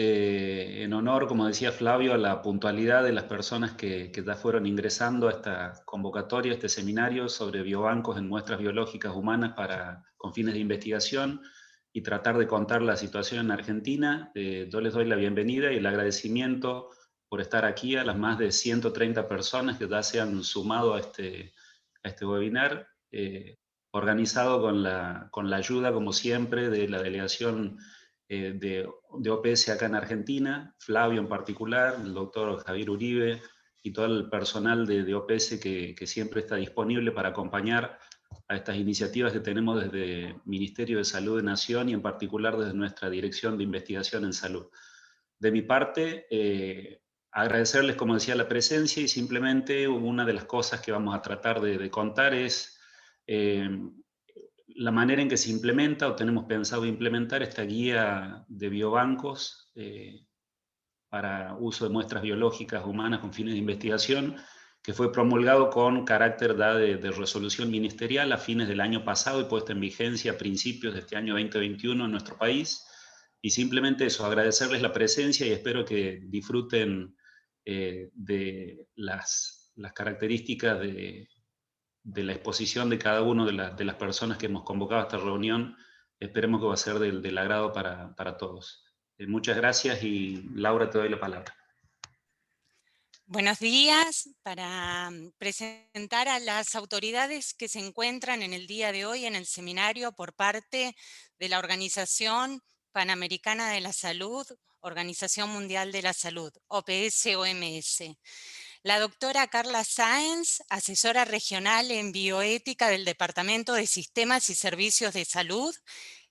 en honor, como decía Flavio, a la puntualidad de las personas que ya fueron ingresando a esta convocatoria, a este seminario sobre biobancos en muestras biológicas humanas con fines de investigación y tratar de contar la situación en Argentina. Yo les doy la bienvenida y el agradecimiento por estar aquí a las más de 130 personas que ya se han sumado a este webinar, organizado con la ayuda, como siempre, de la delegación de OPS acá en Argentina, Flavio en particular, el doctor Javier Uribe y todo el personal de OPS que siempre está disponible para acompañar a estas iniciativas que tenemos desde el Ministerio de Salud de Nación y en particular desde nuestra Dirección de Investigación en Salud. De mi parte, agradecerles, como decía, la presencia y simplemente una de las cosas que vamos a tratar de contar es la manera en que se implementa o tenemos pensado implementar esta guía de biobancos para uso de muestras biológicas humanas con fines de investigación, que fue promulgado con carácter de resolución ministerial a fines del año pasado y puesta en vigencia a principios de este año 2021 en nuestro país. Y simplemente eso, agradecerles la presencia y espero que disfruten de las características de la exposición de cada una de las personas que hemos convocado a esta reunión. Esperemos que va a ser del agrado para todos. Muchas gracias y Laura, te doy la palabra. Buenos días. Para presentar a las autoridades que se encuentran en el día de hoy en el seminario por parte de la Organización Panamericana de la Salud, Organización Mundial de la Salud, OPS-OMS. La doctora Carla Sáenz, asesora regional en bioética del Departamento de Sistemas y Servicios de Salud,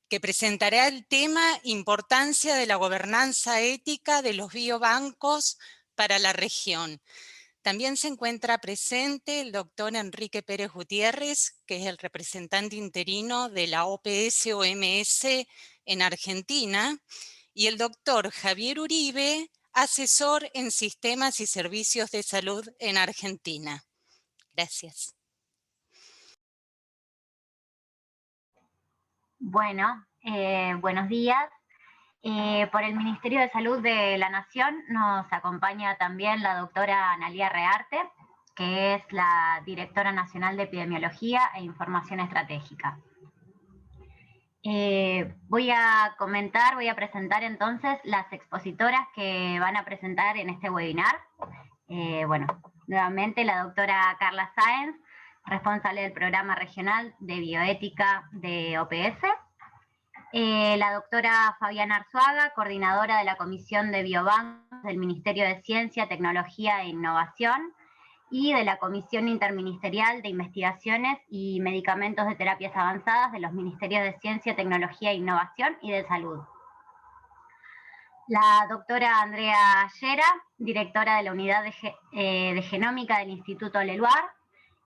que presentará el tema Importancia de la gobernanza ética de los biobancos para la región. También se encuentra presente el doctor Enrique Pérez Gutiérrez, que es el representante interino de la OPS-OMS en Argentina, y el doctor Javier Uribe, asesor en sistemas y servicios de salud en Argentina. Gracias. Bueno, buenos días. Por el Ministerio de Salud de la Nación nos acompaña también la doctora Analía Rearte, que es la directora nacional de Epidemiología e Información Estratégica. Voy a presentar entonces las expositoras que van a presentar en este webinar. Bueno, nuevamente la doctora Carla Sáenz, responsable del Programa Regional de Bioética de OPS. La doctora Fabiana Arzuaga, coordinadora de la Comisión de Biobancos del Ministerio de Ciencia, Tecnología e Innovación y de la Comisión Interministerial de Investigaciones y Medicamentos de Terapias Avanzadas de los Ministerios de Ciencia, Tecnología e Innovación y de Salud. La doctora Andrea Llera, directora de la Unidad de Genómica del Instituto Leluar,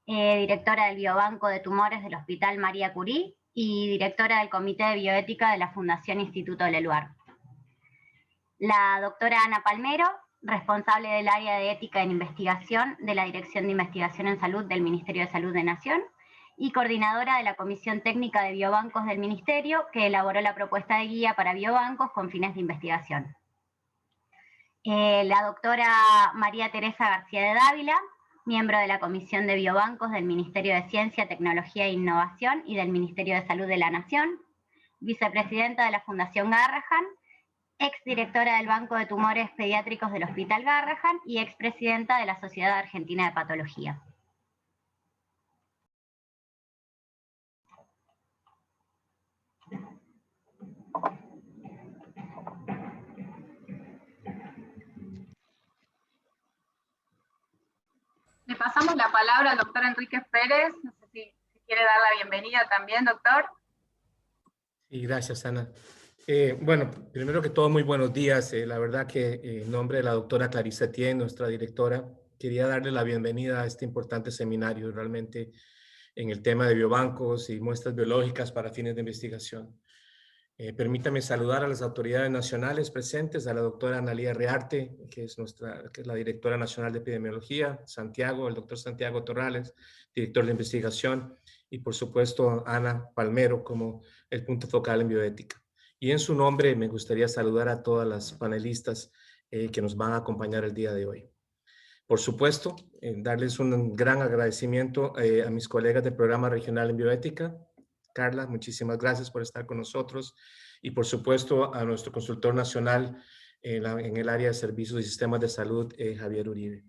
directora del Biobanco de Tumores del Hospital María Curie y directora del Comité de Bioética de la Fundación Instituto Leluar. La doctora Ana Palmero, responsable del área de ética en investigación de la Dirección de Investigación en Salud del Ministerio de Salud de Nación y coordinadora de la Comisión Técnica de Biobancos del Ministerio, que elaboró la propuesta de guía para biobancos con fines de investigación. La doctora María Teresa García de Dávila, miembro de la Comisión de Biobancos del Ministerio de Ciencia, Tecnología e Innovación y del Ministerio de Salud de la Nación, vicepresidenta de la Fundación Garrahan, exdirectora del Banco de Tumores Pediátricos del Hospital Garrahan y expresidenta de la Sociedad Argentina de Patología. Le pasamos la palabra al doctor Enrique Pérez. No sé si quiere dar la bienvenida también, doctor. Sí, gracias, Ana. Bueno, primero que todo, muy buenos días. La verdad que en nombre de la doctora Clarissa Etienne, nuestra directora, quería darle la bienvenida a este importante seminario realmente en el tema de biobancos y muestras biológicas para fines de investigación. Permítame saludar a las autoridades nacionales presentes, a la doctora Analía Rearte, que es la directora nacional de epidemiología, Santiago, el doctor Santiago Torrales, director de investigación, y por supuesto Ana Palmero como el punto focal en bioética. Y en su nombre me gustaría saludar a todas las panelistas que nos van a acompañar el día de hoy. Por supuesto, darles un gran agradecimiento a mis colegas del Programa Regional en Bioética. Carla, muchísimas gracias por estar con nosotros. Y por supuesto a nuestro consultor nacional en el área de servicios y sistemas de salud, Javier Uribe.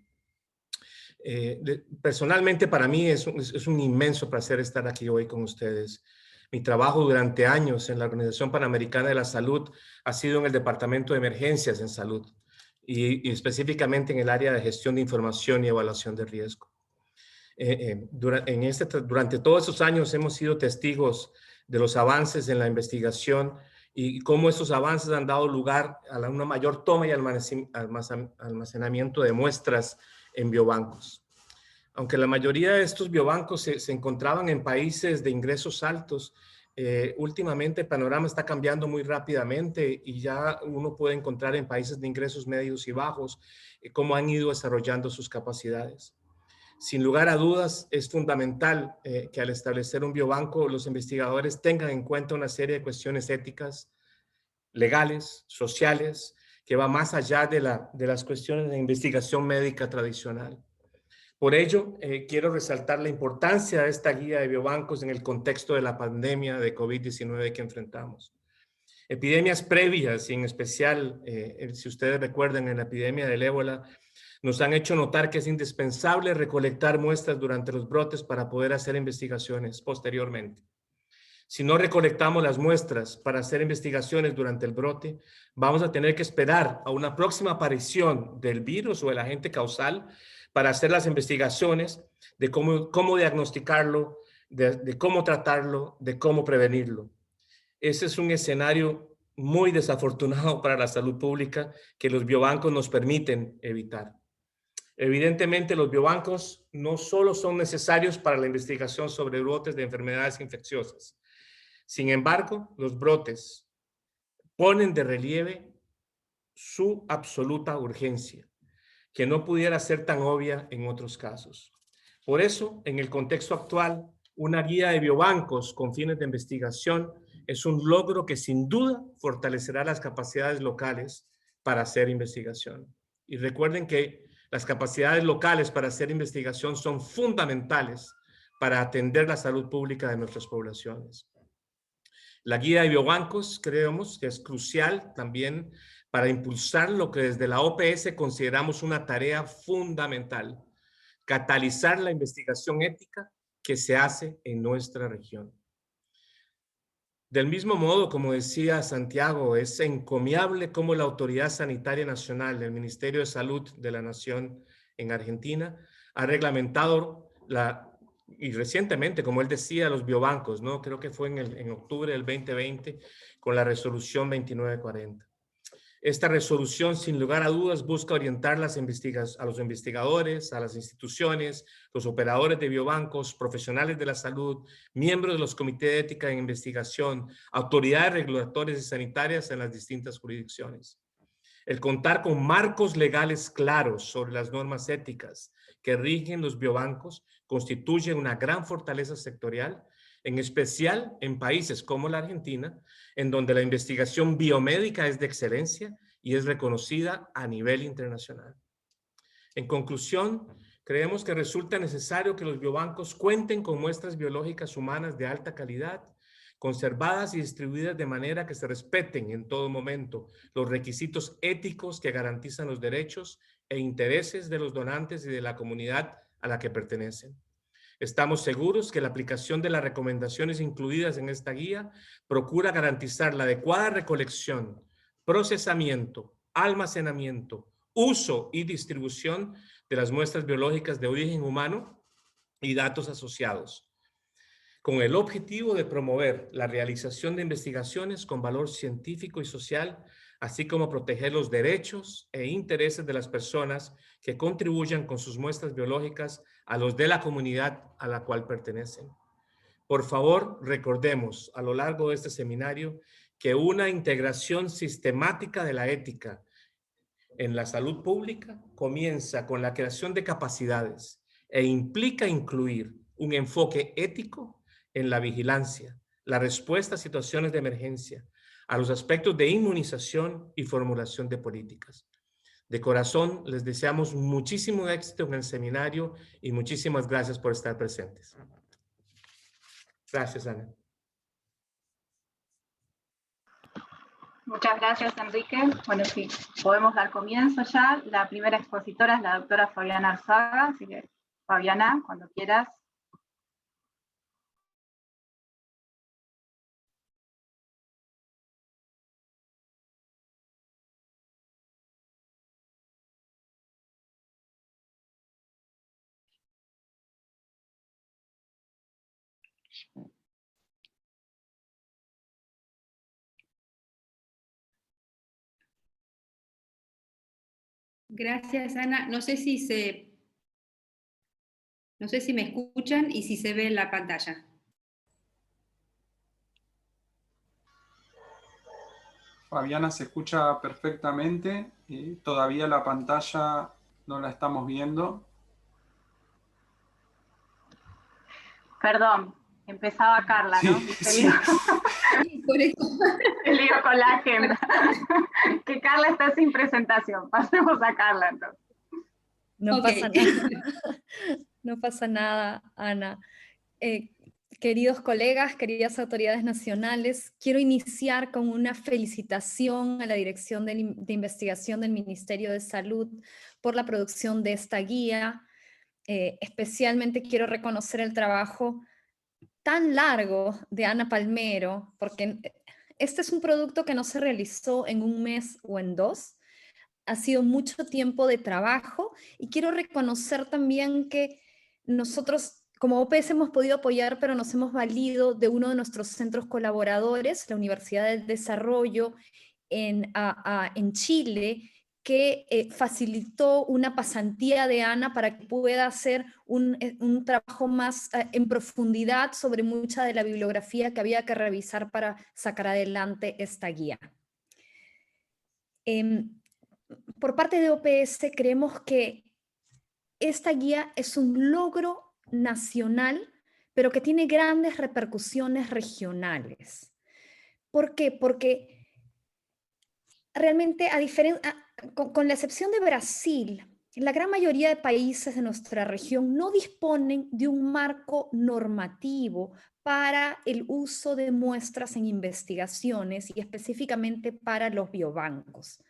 Personalmente para mí es un inmenso placer estar aquí hoy con ustedes. Mi trabajo durante años en la Organización Panamericana de la Salud ha sido en el Departamento de Emergencias en Salud y específicamente en el área de gestión de información y evaluación de riesgo. Durante todos esos años hemos sido testigos de los avances en la investigación y cómo esos avances han dado lugar a una mayor toma y almacenamiento de muestras en biobancos. Aunque la mayoría de estos biobancos se encontraban en países de ingresos altos, últimamente el panorama está cambiando muy rápidamente y ya uno puede encontrar en países de ingresos medios y bajos cómo han ido desarrollando sus capacidades. Sin lugar a dudas, es fundamental que al establecer un biobanco los investigadores tengan en cuenta una serie de cuestiones éticas, legales, sociales, que va más allá de las cuestiones de investigación médica tradicional. Por ello, quiero resaltar la importancia de esta guía de biobancos en el contexto de la pandemia de COVID-19 que enfrentamos. Epidemias previas y en especial, si ustedes recuerdan, en la epidemia del ébola, nos han hecho notar que es indispensable recolectar muestras durante los brotes para poder hacer investigaciones posteriormente. Si no recolectamos las muestras para hacer investigaciones durante el brote, vamos a tener que esperar a una próxima aparición del virus o el agente causal para hacer las investigaciones de cómo diagnosticarlo, de cómo tratarlo, de cómo prevenirlo. Ese es un escenario muy desafortunado para la salud pública que los biobancos nos permiten evitar. Evidentemente, los biobancos no solo son necesarios para la investigación sobre brotes de enfermedades infecciosas. Sin embargo, los brotes ponen de relieve su absoluta urgencia, que no pudiera ser tan obvia en otros casos. Por eso, en el contexto actual, una guía de biobancos con fines de investigación es un logro que sin duda fortalecerá las capacidades locales para hacer investigación. Y recuerden que las capacidades locales para hacer investigación son fundamentales para atender la salud pública de nuestras poblaciones. La guía de biobancos creemos que es crucial también para impulsar lo que desde la OPS consideramos una tarea fundamental, catalizar la investigación ética que se hace en nuestra región. Del mismo modo, como decía Santiago, es encomiable cómo la Autoridad Sanitaria Nacional del Ministerio de Salud de la Nación en Argentina ha reglamentado y recientemente, como él decía, los biobancos, ¿no? Creo que fue en octubre del 2020 con la resolución 2940. Esta resolución, sin lugar a dudas, busca orientar a los investigadores, a las instituciones, los operadores de biobancos, profesionales de la salud, miembros de los comités de ética en investigación, autoridades regulatorias y sanitarias en las distintas jurisdicciones. El contar con marcos legales claros sobre las normas éticas que rigen los biobancos constituye una gran fortaleza sectorial, en especial en países como la Argentina, en donde la investigación biomédica es de excelencia y es reconocida a nivel internacional. En conclusión, creemos que resulta necesario que los biobancos cuenten con muestras biológicas humanas de alta calidad, conservadas y distribuidas de manera que se respeten en todo momento los requisitos éticos que garantizan los derechos e intereses de los donantes y de la comunidad a la que pertenecen. Estamos seguros que la aplicación de las recomendaciones incluidas en esta guía procura garantizar la adecuada recolección, procesamiento, almacenamiento, uso y distribución de las muestras biológicas de origen humano y datos asociados, con el objetivo de promover la realización de investigaciones con valor científico y social, así como proteger los derechos e intereses de las personas que contribuyan con sus muestras biológicas a los de la comunidad a la cual pertenecen. Por favor, recordemos a lo largo de este seminario que una integración sistemática de la ética en la salud pública comienza con la creación de capacidades e implica incluir un enfoque ético en la vigilancia, la respuesta a situaciones de emergencia, a los aspectos de inmunización y formulación de políticas. De corazón, les deseamos muchísimo éxito en el seminario y muchísimas gracias por estar presentes. Gracias, Ana. Muchas gracias, Enrique. Bueno, sí, podemos dar comienzo ya. La primera expositora es la doctora Fabiana Arzaga, así que, Fabiana, cuando quieras. Gracias, Ana. No sé si me escuchan y si se ve en la pantalla. Fabiana se escucha perfectamente. Todavía la pantalla no la estamos viendo. Perdón, empezaba Carla, ¿no? Sí. Por eso. El lío con la agenda. Que Carla está sin presentación. Pasemos a Carla entonces. No Ok. pasa nada. No pasa nada, Ana. Queridos colegas, queridas autoridades nacionales, quiero iniciar con una felicitación a la Dirección de Investigación del Ministerio de Salud por la producción de esta guía. Especialmente quiero reconocer el trabajo tan largo de Ana Palmero, porque este es un producto que no se realizó en un mes o en dos. Ha sido mucho tiempo de trabajo y quiero reconocer también que nosotros como OPS hemos podido apoyar, pero nos hemos valido de uno de nuestros centros colaboradores, la Universidad del Desarrollo en Chile, que facilitó una pasantía de Ana para que pueda hacer un trabajo más en profundidad sobre mucha de la bibliografía que había que revisar para sacar adelante esta guía. Por parte de OPS creemos que esta guía es un logro nacional, pero que tiene grandes repercusiones regionales. ¿Por qué? Porque realmente, con la excepción de Brasil, la gran mayoría de países de nuestra región no disponen de un marco normativo para el uso de muestras en investigaciones y específicamente para los biobancos.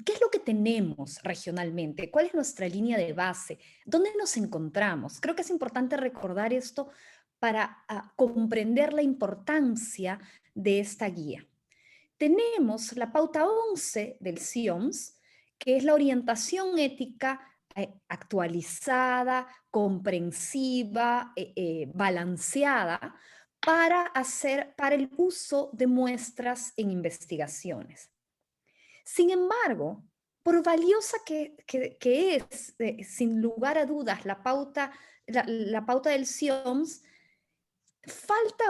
¿Qué es lo que tenemos regionalmente? ¿Cuál es nuestra línea de base? ¿Dónde nos encontramos? Creo que es importante recordar esto para comprender la importancia de esta guía. Tenemos la pauta 11 del CIOMS, que es la orientación ética actualizada, comprensiva, balanceada para el uso de muestras en investigaciones. Sin embargo, por valiosa que es, sin lugar a dudas, la pauta del CIOMS, falta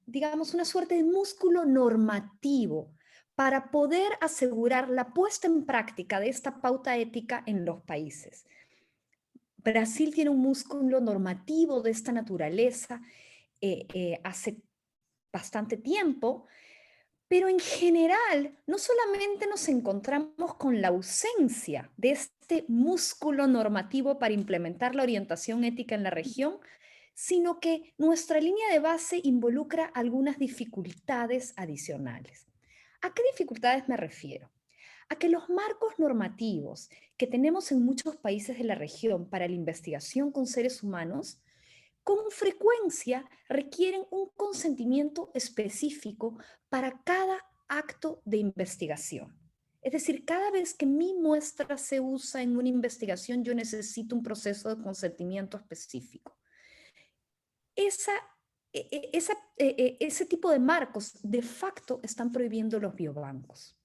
digamos, una suerte de músculo normativo para poder asegurar la puesta en práctica de esta pauta ética en los países. Brasil tiene un músculo normativo de esta naturaleza hace bastante tiempo, pero en general no solamente nos encontramos con la ausencia de este músculo normativo para implementar la orientación ética en la región, sino que nuestra línea de base involucra algunas dificultades adicionales. ¿A qué dificultades me refiero? A que los marcos normativos que tenemos en muchos países de la región para la investigación con seres humanos, con frecuencia requieren un consentimiento específico para cada acto de investigación. Es decir, cada vez que mi muestra se usa en una investigación, yo necesito un proceso de consentimiento específico. Ese tipo de marcos de facto están prohibiendo los biobancos.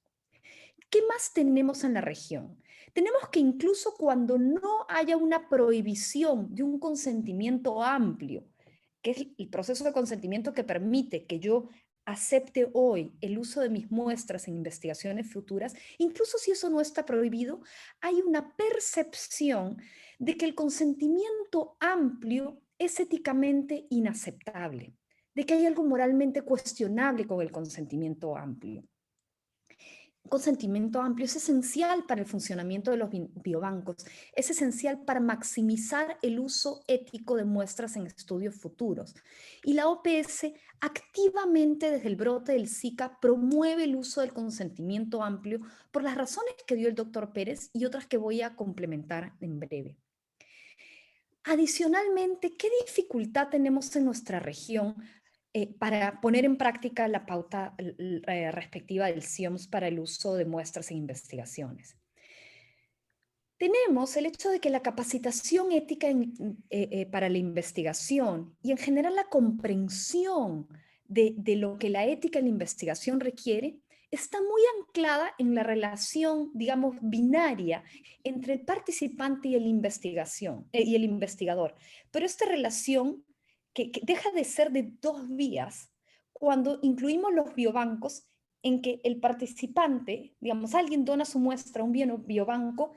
¿Qué más tenemos en la región? Tenemos que incluso cuando no haya una prohibición de un consentimiento amplio, que es el proceso de consentimiento que permite que yo acepte hoy el uso de mis muestras en investigaciones futuras, incluso si eso no está prohibido, hay una percepción de que el consentimiento amplio es éticamente inaceptable. de que hay algo moralmente cuestionable con el consentimiento amplio. Un consentimiento amplio es esencial para el funcionamiento de los biobancos, es esencial para maximizar el uso ético de muestras en estudios futuros. Y la OPS activamente desde el brote del Zika promueve el uso del consentimiento amplio por las razones que dio el doctor Pérez y otras que voy a complementar en breve. Adicionalmente, ¿qué dificultad tenemos en nuestra región para poner en práctica la pauta respectiva del CIOMS para el uso de muestras en investigaciones? Tenemos el hecho de que la capacitación ética para la investigación y en general la comprensión de lo que la ética en la investigación requiere está muy anclada en la relación, digamos, binaria entre el participante y el investigador. Pero esta relación que deja de ser de dos vías cuando incluimos los biobancos en que el participante, digamos, alguien dona su muestra a un biobanco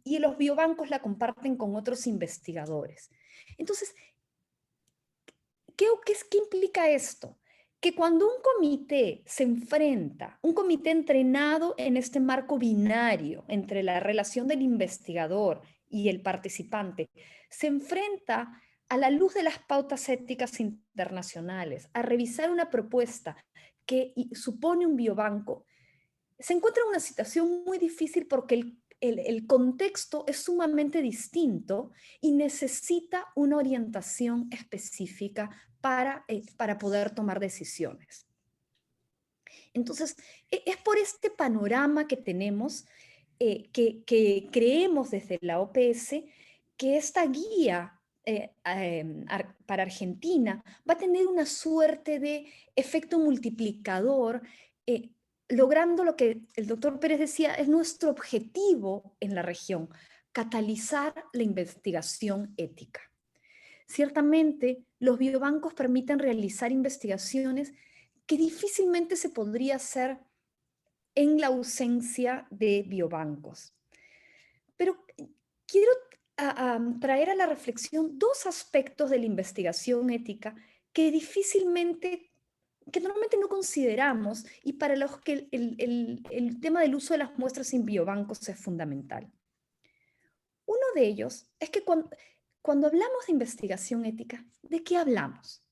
y los biobancos la comparten con otros investigadores. Entonces, ¿qué implica esto? Que cuando un comité se enfrenta, un comité entrenado en este marco binario entre la relación del investigador y el participante, se enfrenta a la luz de las pautas éticas internacionales, a revisar una propuesta que supone un biobanco, se encuentra en una situación muy difícil porque el contexto es sumamente distinto y necesita una orientación específica para poder tomar decisiones. Entonces, es por este panorama que tenemos, que creemos desde la OPS que esta guía para Argentina va a tener una suerte de efecto multiplicador, logrando lo que el doctor Pérez decía, es nuestro objetivo en la región, catalizar la investigación ética. Ciertamente, los biobancos permiten realizar investigaciones que difícilmente se podría hacer en la ausencia de biobancos. Pero quiero traer a la reflexión dos aspectos de la investigación ética que normalmente no consideramos y para los que el tema del uso de las muestras en biobancos es fundamental. Uno de ellos es que cuando hablamos de investigación ética, ¿de qué hablamos?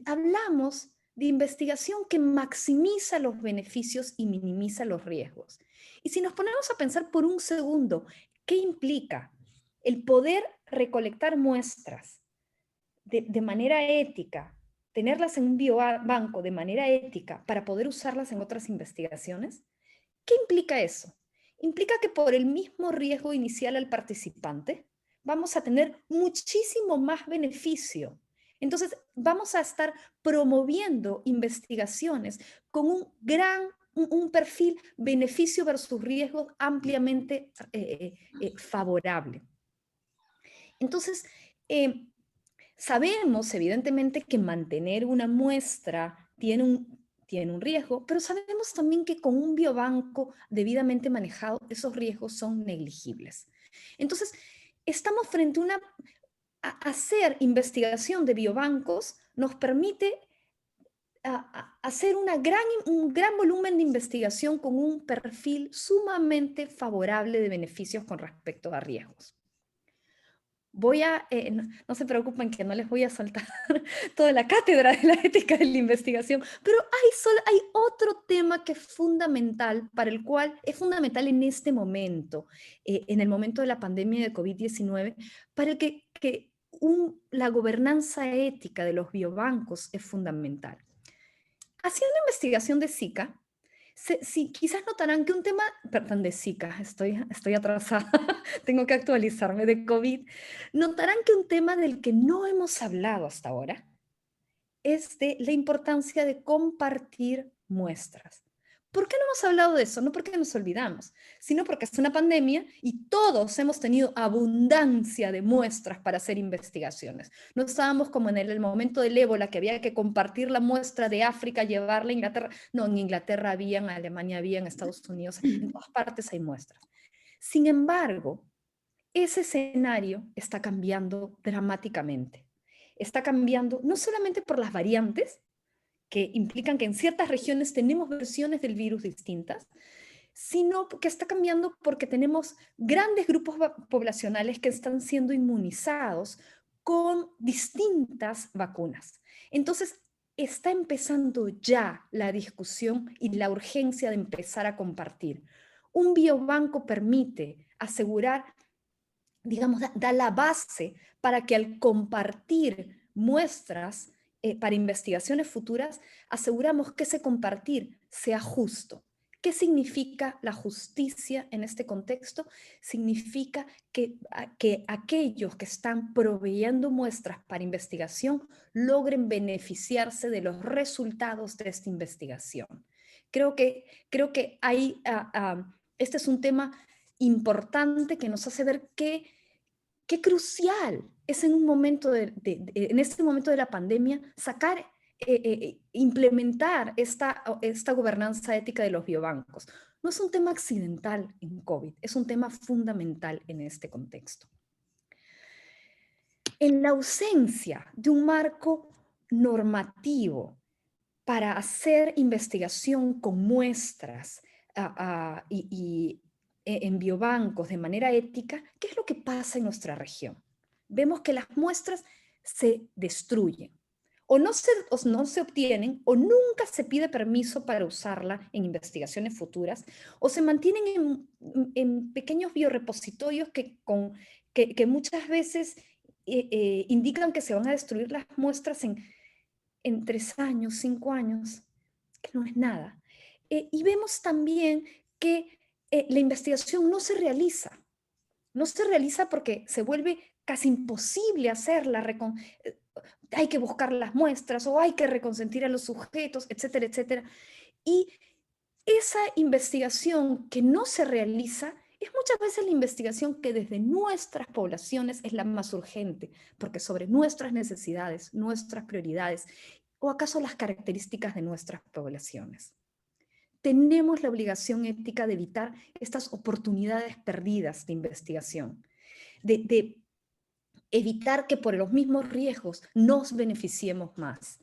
Hablamos de investigación que maximiza los beneficios y minimiza los riesgos. Y si nos ponemos a pensar por un segundo, ¿qué implica el poder recolectar muestras de manera ética, tenerlas en un biobanco de manera ética para poder usarlas en otras investigaciones? ¿Qué implica eso? Implica que por el mismo riesgo inicial al participante vamos a tener muchísimo más beneficio. Entonces vamos a estar promoviendo investigaciones con un perfil beneficio versus riesgo ampliamente favorable. Entonces, sabemos evidentemente que mantener una muestra tiene un riesgo, pero sabemos también que con un biobanco debidamente manejado, esos riesgos son negligibles. Entonces, estamos frente a hacer investigación de biobancos nos permite hacer un gran volumen de investigación con un perfil sumamente favorable de beneficios con respecto a riesgos. No se preocupen que no les voy a soltar toda la cátedra de la ética de la investigación, pero hay otro tema que es fundamental, para el cual es fundamental en este momento, en el momento de la pandemia de COVID-19, para el que la gobernanza ética de los biobancos es fundamental. Haciendo investigación de Zika, quizás notarán que un tema, perdón, de Zika, estoy atrasada, tengo que actualizarme, de COVID, notarán que un tema del que no hemos hablado hasta ahora es de la importancia de compartir muestras. ¿Por qué no hemos hablado de eso? No porque nos olvidamos, sino porque es una pandemia y todos hemos tenido abundancia de muestras para hacer investigaciones. No estábamos como en el momento del ébola, que había que compartir la muestra de África, llevarla a Inglaterra. No, en Inglaterra había, en Alemania había, en Estados Unidos, en todas partes hay muestras. Sin embargo, ese escenario está cambiando dramáticamente. está cambiando no solamente por las variantes, que implican que en ciertas regiones tenemos versiones del virus distintas, sino que está cambiando porque tenemos grandes grupos poblacionales que están siendo inmunizados con distintas vacunas. Entonces, está empezando ya la discusión y la urgencia de empezar a compartir. Un biobanco permite asegurar, digamos, da la base para que al compartir muestras para investigaciones futuras, aseguramos que ese compartir sea justo. ¿Qué significa la justicia en este contexto? Significa que aquellos que están proveyendo muestras para investigación logren beneficiarse de los resultados de esta investigación. Creo que hay, este es un tema importante que nos hace ver qué crucial es en un momento en este momento de la pandemia sacar, implementar esta gobernanza ética de los biobancos. No es un tema accidental en COVID, es un tema fundamental en este contexto. En la ausencia de un marco normativo para hacer investigación con muestras en biobancos de manera ética, ¿qué es lo que pasa en nuestra región? Vemos que las muestras se destruyen, o no se obtienen, o nunca se pide permiso para usarla en investigaciones futuras, o se mantienen en pequeños biorepositorios que muchas veces indican que se van a destruir las muestras en 3 años, 5 años, que no es nada. Y vemos también que la investigación no se realiza. No se realiza porque se vuelve casi imposible hacerla. Hay que buscar las muestras o hay que reconsentir a los sujetos, etcétera, etcétera. Y esa investigación que no se realiza es muchas veces la investigación que desde nuestras poblaciones es la más urgente, porque sobre nuestras necesidades, nuestras prioridades, o acaso las características de nuestras poblaciones. Tenemos la obligación ética de evitar estas oportunidades perdidas de investigación, de evitar que por los mismos riesgos nos beneficiemos más.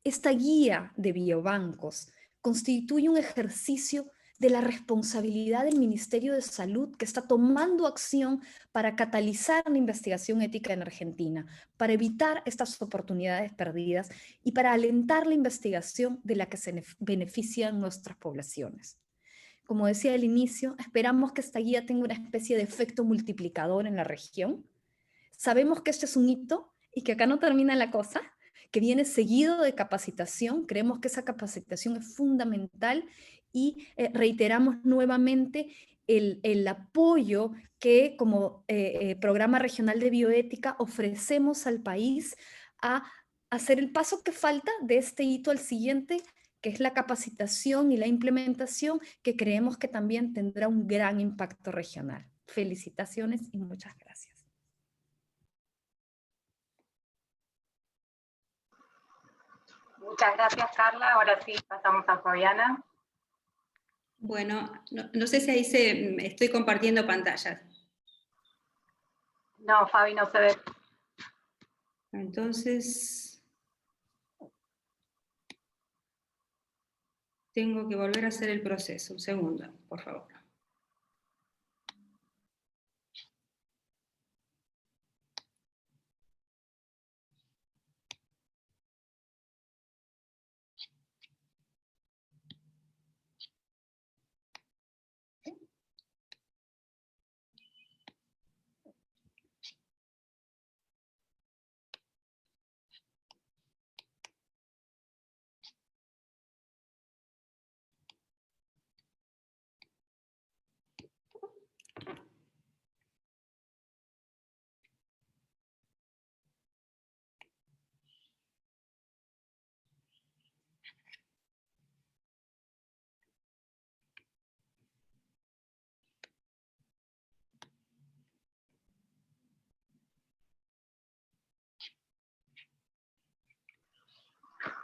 Esta guía de biobancos constituye un ejercicio de la responsabilidad del Ministerio de Salud, que está tomando acción para catalizar la investigación ética en Argentina, para evitar estas oportunidades perdidas y para alentar la investigación de la que se benefician nuestras poblaciones. Como decía al inicio, esperamos que esta guía tenga una especie de efecto multiplicador en la región. Sabemos que este es un hito y que acá no termina la cosa, que viene seguido de capacitación. Creemos que esa capacitación es fundamental y reiteramos nuevamente el apoyo que como Programa Regional de Bioética ofrecemos al país a hacer el paso que falta de este hito al siguiente, que es la capacitación y la implementación, que creemos que también tendrá un gran impacto regional. Felicitaciones y muchas gracias. Muchas gracias, Carla. Ahora sí, pasamos a Fabiana. Bueno, no sé si ahí estoy compartiendo pantalla. No, Fabi, no se ve. Entonces, tengo que volver a hacer el proceso. Un segundo, por favor.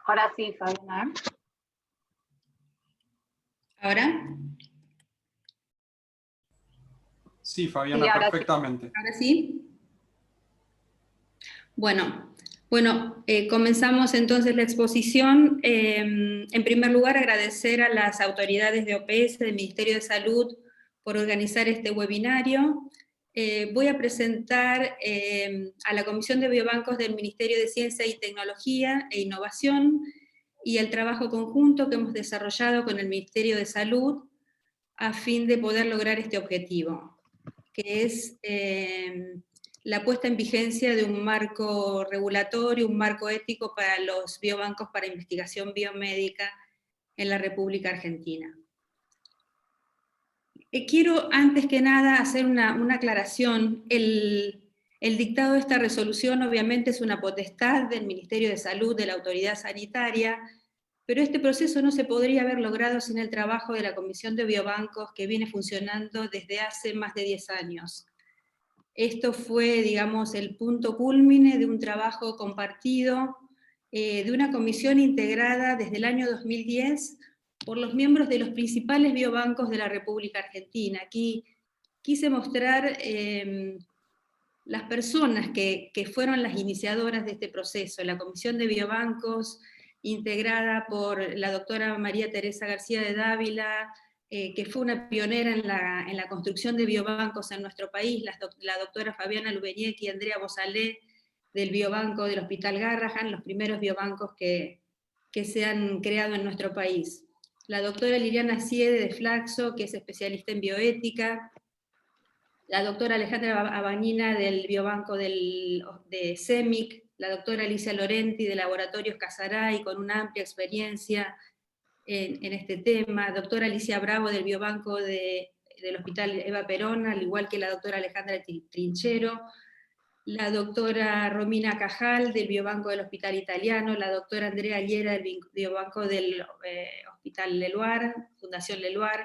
Ahora sí, Fabiana. ¿Ahora? Sí, Fabiana, Sí, ahora perfectamente. ¿Ahora sí? Bueno, Bueno, comenzamos entonces la exposición. En primer lugar, agradecer a las autoridades de OPS, del Ministerio de Salud, por organizar este webinario. Voy a presentar a la Comisión de Biobancos del Ministerio de Ciencia y Tecnología e Innovación y el trabajo conjunto que hemos desarrollado con el Ministerio de Salud a fin de poder lograr este objetivo, que es la puesta en vigencia de un marco regulatorio, un marco ético para los biobancos para investigación biomédica en la República Argentina. Quiero antes que nada hacer una aclaración. El dictado de esta resolución obviamente es una potestad del Ministerio de Salud, de la autoridad sanitaria, pero este proceso no se podría haber logrado sin el trabajo de la Comisión de Biobancos que viene funcionando desde hace más de 10 años. Esto fue, digamos, el punto cúlmine de un trabajo compartido, de una comisión integrada desde el año 2010 por los miembros de los principales biobancos de la República Argentina. Aquí quise mostrar las personas que fueron las iniciadoras de este proceso. La Comisión de Biobancos, integrada por la doctora María Teresa García de Dávila, que fue una pionera en la construcción de biobancos en nuestro país, la doctora Fabiana Lubeñek y Andrea Bosalé, del biobanco del Hospital Garrahan, los primeros biobancos que se han creado en nuestro país. La doctora Liliana Siede de Flaxo, que es especialista en bioética, la doctora Alejandra Abañina del biobanco de CEMIC, la doctora Alicia Lorenti de Laboratorios Casaray, con una amplia experiencia en este tema, doctora Alicia Bravo del biobanco del Hospital Eva Perón, al igual que la doctora Alejandra Trinchero, la doctora Romina Cajal del biobanco del Hospital Italiano, la doctora Andrea Llera del biobanco del Hospital Leluar, Fundación Leluar,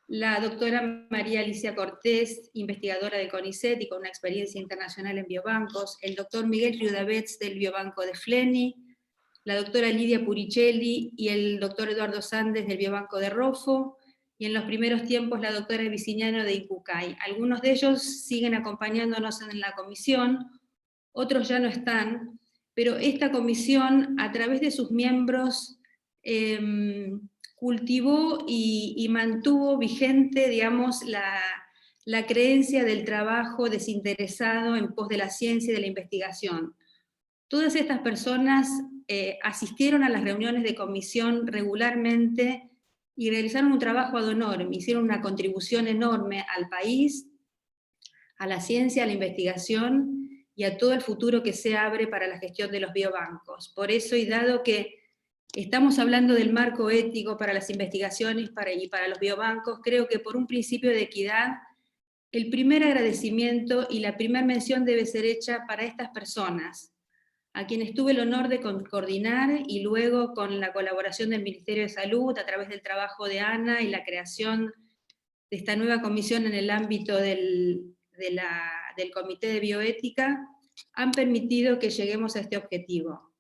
la doctora María Alicia Cortés, investigadora de CONICET y con una experiencia internacional en biobancos, el doctor Miguel Riudavets del biobanco de Fleni, la doctora Lidia Puricelli y el doctor Eduardo Sández del biobanco de Rofo, y en los primeros tiempos la doctora Viciniano de Icucay. Algunos de ellos siguen acompañándonos en la comisión, otros ya no están, pero esta comisión, a través de sus miembros, cultivó y mantuvo vigente, digamos, la creencia del trabajo desinteresado en pos de la ciencia y de la investigación. Todas estas personas asistieron a las reuniones de comisión regularmente y realizaron un trabajo ad honorem, hicieron una contribución enorme al país, a la ciencia, a la investigación y a todo el futuro que se abre para la gestión de los biobancos. Por eso, y dado que estamos hablando del marco ético para las investigaciones y para los biobancos, creo que por un principio de equidad, el primer agradecimiento y la primera mención debe ser hecha para estas personas, a quienes tuve el honor de coordinar, y luego con la colaboración del Ministerio de Salud, a través del trabajo de Ana y la creación de esta nueva comisión en el ámbito del Comité de Bioética, han permitido que lleguemos a este objetivo.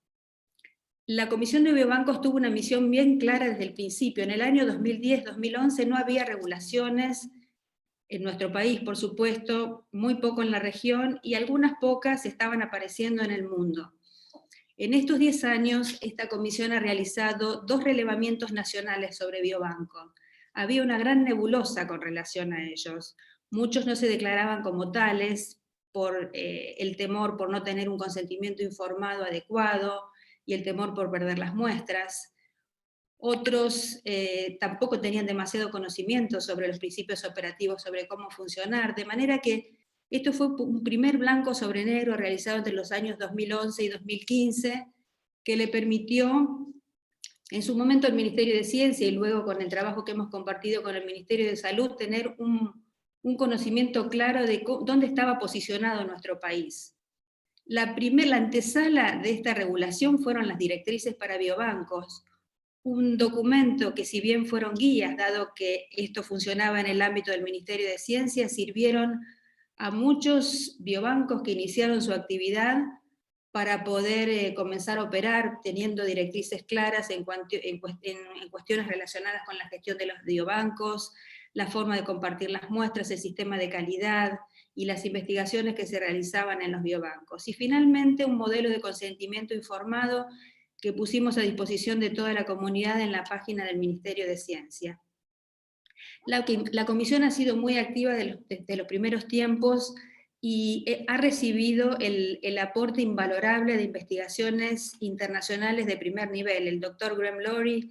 La Comisión de Biobancos tuvo una misión bien clara desde el principio. En el año 2010-2011 no había regulaciones en nuestro país, por supuesto, muy poco en la región, y algunas pocas estaban apareciendo en el mundo. En estos 10 años, esta comisión ha realizado 2 relevamientos nacionales sobre biobancos. Había una gran nebulosa con relación a ellos. Muchos no se declaraban como tales por el temor por no tener un consentimiento informado adecuado y el temor por perder las muestras. Otros tampoco tenían demasiado conocimiento sobre los principios operativos, sobre cómo funcionar, de manera que esto fue un primer blanco sobre negro realizado entre los años 2011 y 2015, que le permitió, en su momento el Ministerio de Ciencia y luego con el trabajo que hemos compartido con el Ministerio de Salud, tener un conocimiento claro de dónde estaba posicionado nuestro país. La antesala de esta regulación fueron las directrices para biobancos, un documento que, si bien fueron guías, dado que esto funcionaba en el ámbito del Ministerio de Ciencia, sirvieron a muchos biobancos que iniciaron su actividad para poder comenzar a operar teniendo directrices claras en cuestiones relacionadas con la gestión de los biobancos, la forma de compartir las muestras, el sistema de calidad, y las investigaciones que se realizaban en los biobancos. Y finalmente un modelo de consentimiento informado que pusimos a disposición de toda la comunidad en la página del Ministerio de Ciencia. La comisión ha sido muy activa desde los primeros tiempos y ha recibido el aporte invalorable de investigaciones internacionales de primer nivel. El doctor Graham Laurie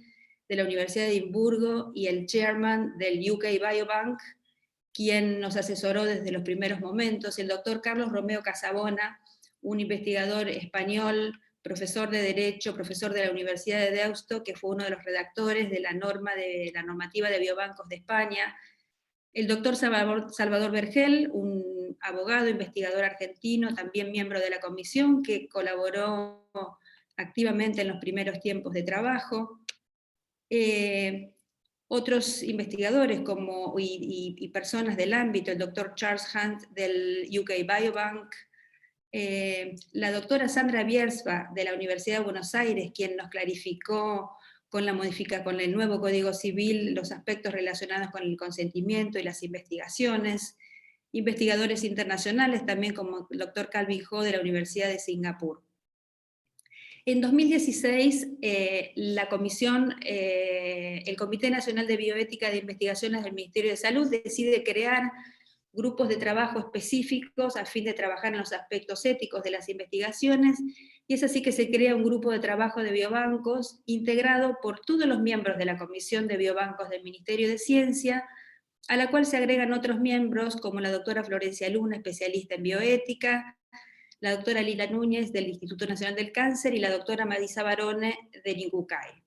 de la Universidad de Edimburgo y el chairman del UK Biobank, quien nos asesoró desde los primeros momentos, el doctor Carlos Romeo Casabona, un investigador español, profesor de Derecho, profesor de la Universidad de Deusto, que fue uno de los redactores de la normativa de biobancos de España, el doctor Salvador Vergel, un abogado, investigador argentino, también miembro de la comisión, que colaboró activamente en los primeros tiempos de trabajo, otros investigadores y personas del ámbito, el doctor Charles Hunt del UK Biobank, la doctora Sandra Biersba de la Universidad de Buenos Aires, quien nos clarificó con el nuevo Código Civil los aspectos relacionados con el consentimiento y las investigaciones, investigadores internacionales también como el doctor Calvin Ho de la Universidad de Singapur. En 2016, la comisión, el Comité Nacional de Bioética de Investigaciones del Ministerio de Salud decide crear grupos de trabajo específicos a fin de trabajar en los aspectos éticos de las investigaciones, y es así que se crea un grupo de trabajo de biobancos integrado por todos los miembros de la Comisión de Biobancos del Ministerio de Ciencia, a la cual se agregan otros miembros como la doctora Florencia Luna, especialista en bioética, la doctora Lila Núñez del Instituto Nacional del Cáncer y la doctora Marisa Barone de Ningucay.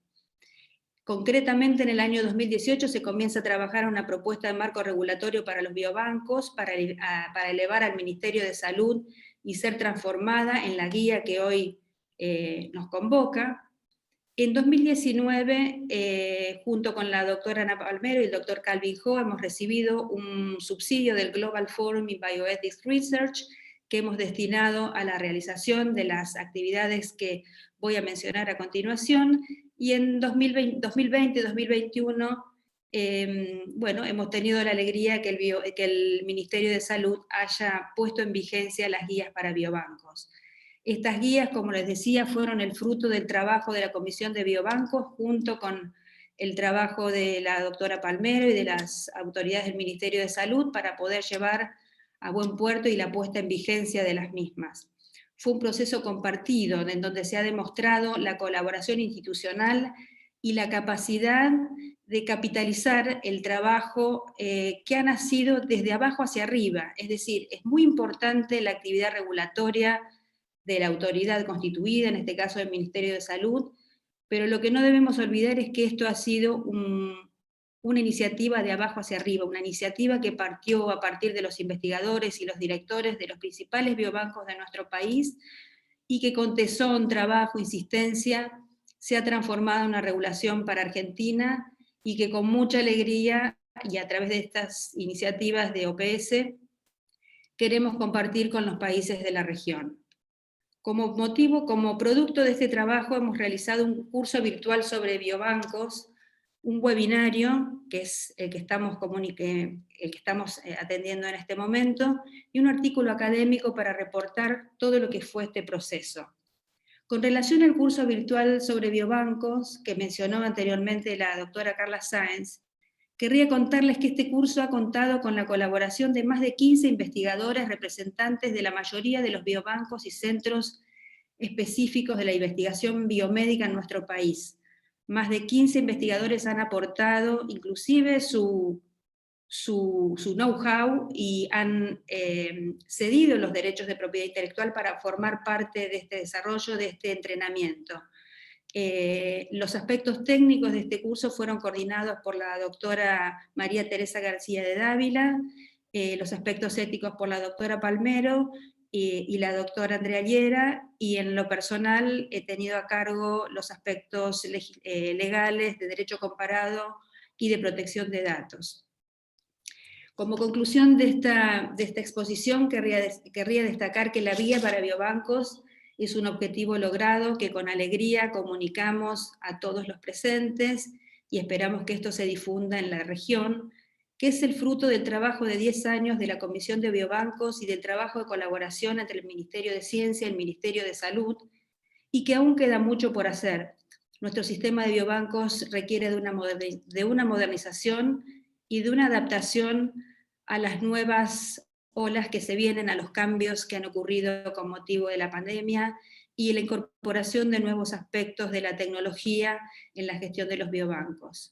Concretamente, en el año 2018 se comienza a trabajar una propuesta de marco regulatorio para los biobancos para elevar al Ministerio de Salud y ser transformada en la guía que hoy nos convoca. En 2019, junto con la doctora Ana Palmero y el doctor Calvin Ho, hemos recibido un subsidio del Global Forum in Bioethics Research que hemos destinado a la realización de las actividades que voy a mencionar a continuación. Y en 2020-2021, bueno, hemos tenido la alegría que el Ministerio de Salud haya puesto en vigencia las guías para biobancos. Estas guías, como les decía, fueron el fruto del trabajo de la Comisión de Biobancos, junto con el trabajo de la doctora Palmero y de las autoridades del Ministerio de Salud para poder llevar a buen puerto y la puesta en vigencia de las mismas. Fue un proceso compartido en donde se ha demostrado la colaboración institucional y la capacidad de capitalizar el trabajo que ha nacido desde abajo hacia arriba. Es decir, es muy importante la actividad regulatoria de la autoridad constituida, en este caso del Ministerio de Salud, pero lo que no debemos olvidar es que esto ha sido una iniciativa de abajo hacia arriba, una iniciativa que partió a partir de los investigadores y los directores de los principales biobancos de nuestro país, y que con tesón, trabajo, insistencia, se ha transformado en una regulación para Argentina, y que con mucha alegría, y a través de estas iniciativas de OPS, queremos compartir con los países de la región. Como producto de este trabajo, hemos realizado un curso virtual sobre biobancos, un webinario, que es el que estamos atendiendo en este momento, y un artículo académico para reportar todo lo que fue este proceso. Con relación al curso virtual sobre biobancos, que mencionó anteriormente la doctora Carla Sáenz, querría contarles que este curso ha contado con la colaboración de más de 15 investigadores representantes de la mayoría de los biobancos y centros específicos de la investigación biomédica en nuestro país. Más de 15 investigadores han aportado inclusive su know-how y han cedido los derechos de propiedad intelectual para formar parte de este desarrollo, de este entrenamiento. Los aspectos técnicos de este curso fueron coordinados por la doctora María Teresa García de Dávila, los aspectos éticos por la doctora Palmero y la doctora Andrea Llera, y en lo personal he tenido a cargo los aspectos legales, de derecho comparado y de protección de datos. Como conclusión de esta exposición, querría destacar que la guía para biobancos es un objetivo logrado que con alegría comunicamos a todos los presentes, y esperamos que esto se difunda en la región, que es el fruto del trabajo de 10 años de la Comisión de Biobancos y del trabajo de colaboración entre el Ministerio de Ciencia y el Ministerio de Salud, y que aún queda mucho por hacer. Nuestro sistema de biobancos requiere de una modernización y de una adaptación a las nuevas olas que se vienen, a los cambios que han ocurrido con motivo de la pandemia y la incorporación de nuevos aspectos de la tecnología en la gestión de los biobancos.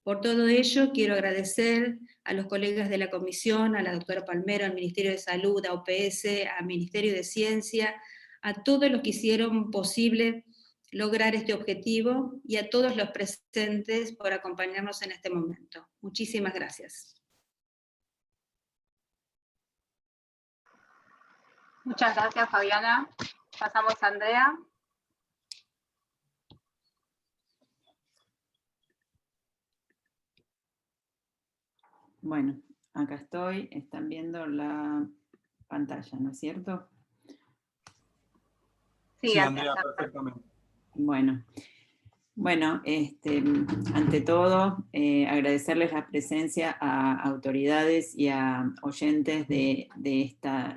Por todo ello, quiero agradecer a los colegas de la Comisión, a la doctora Palmero, al Ministerio de Salud, a OPS, al Ministerio de Ciencia, a todos los que hicieron posible lograr este objetivo y a todos los presentes por acompañarnos en este momento. Muchísimas gracias. Muchas gracias, Fabiana. Pasamos a Andrea. Bueno, acá estoy, están viendo la pantalla, ¿no es cierto? Sí, Andrea, perfectamente. Bueno, ante todo, agradecerles la presencia a autoridades y a oyentes de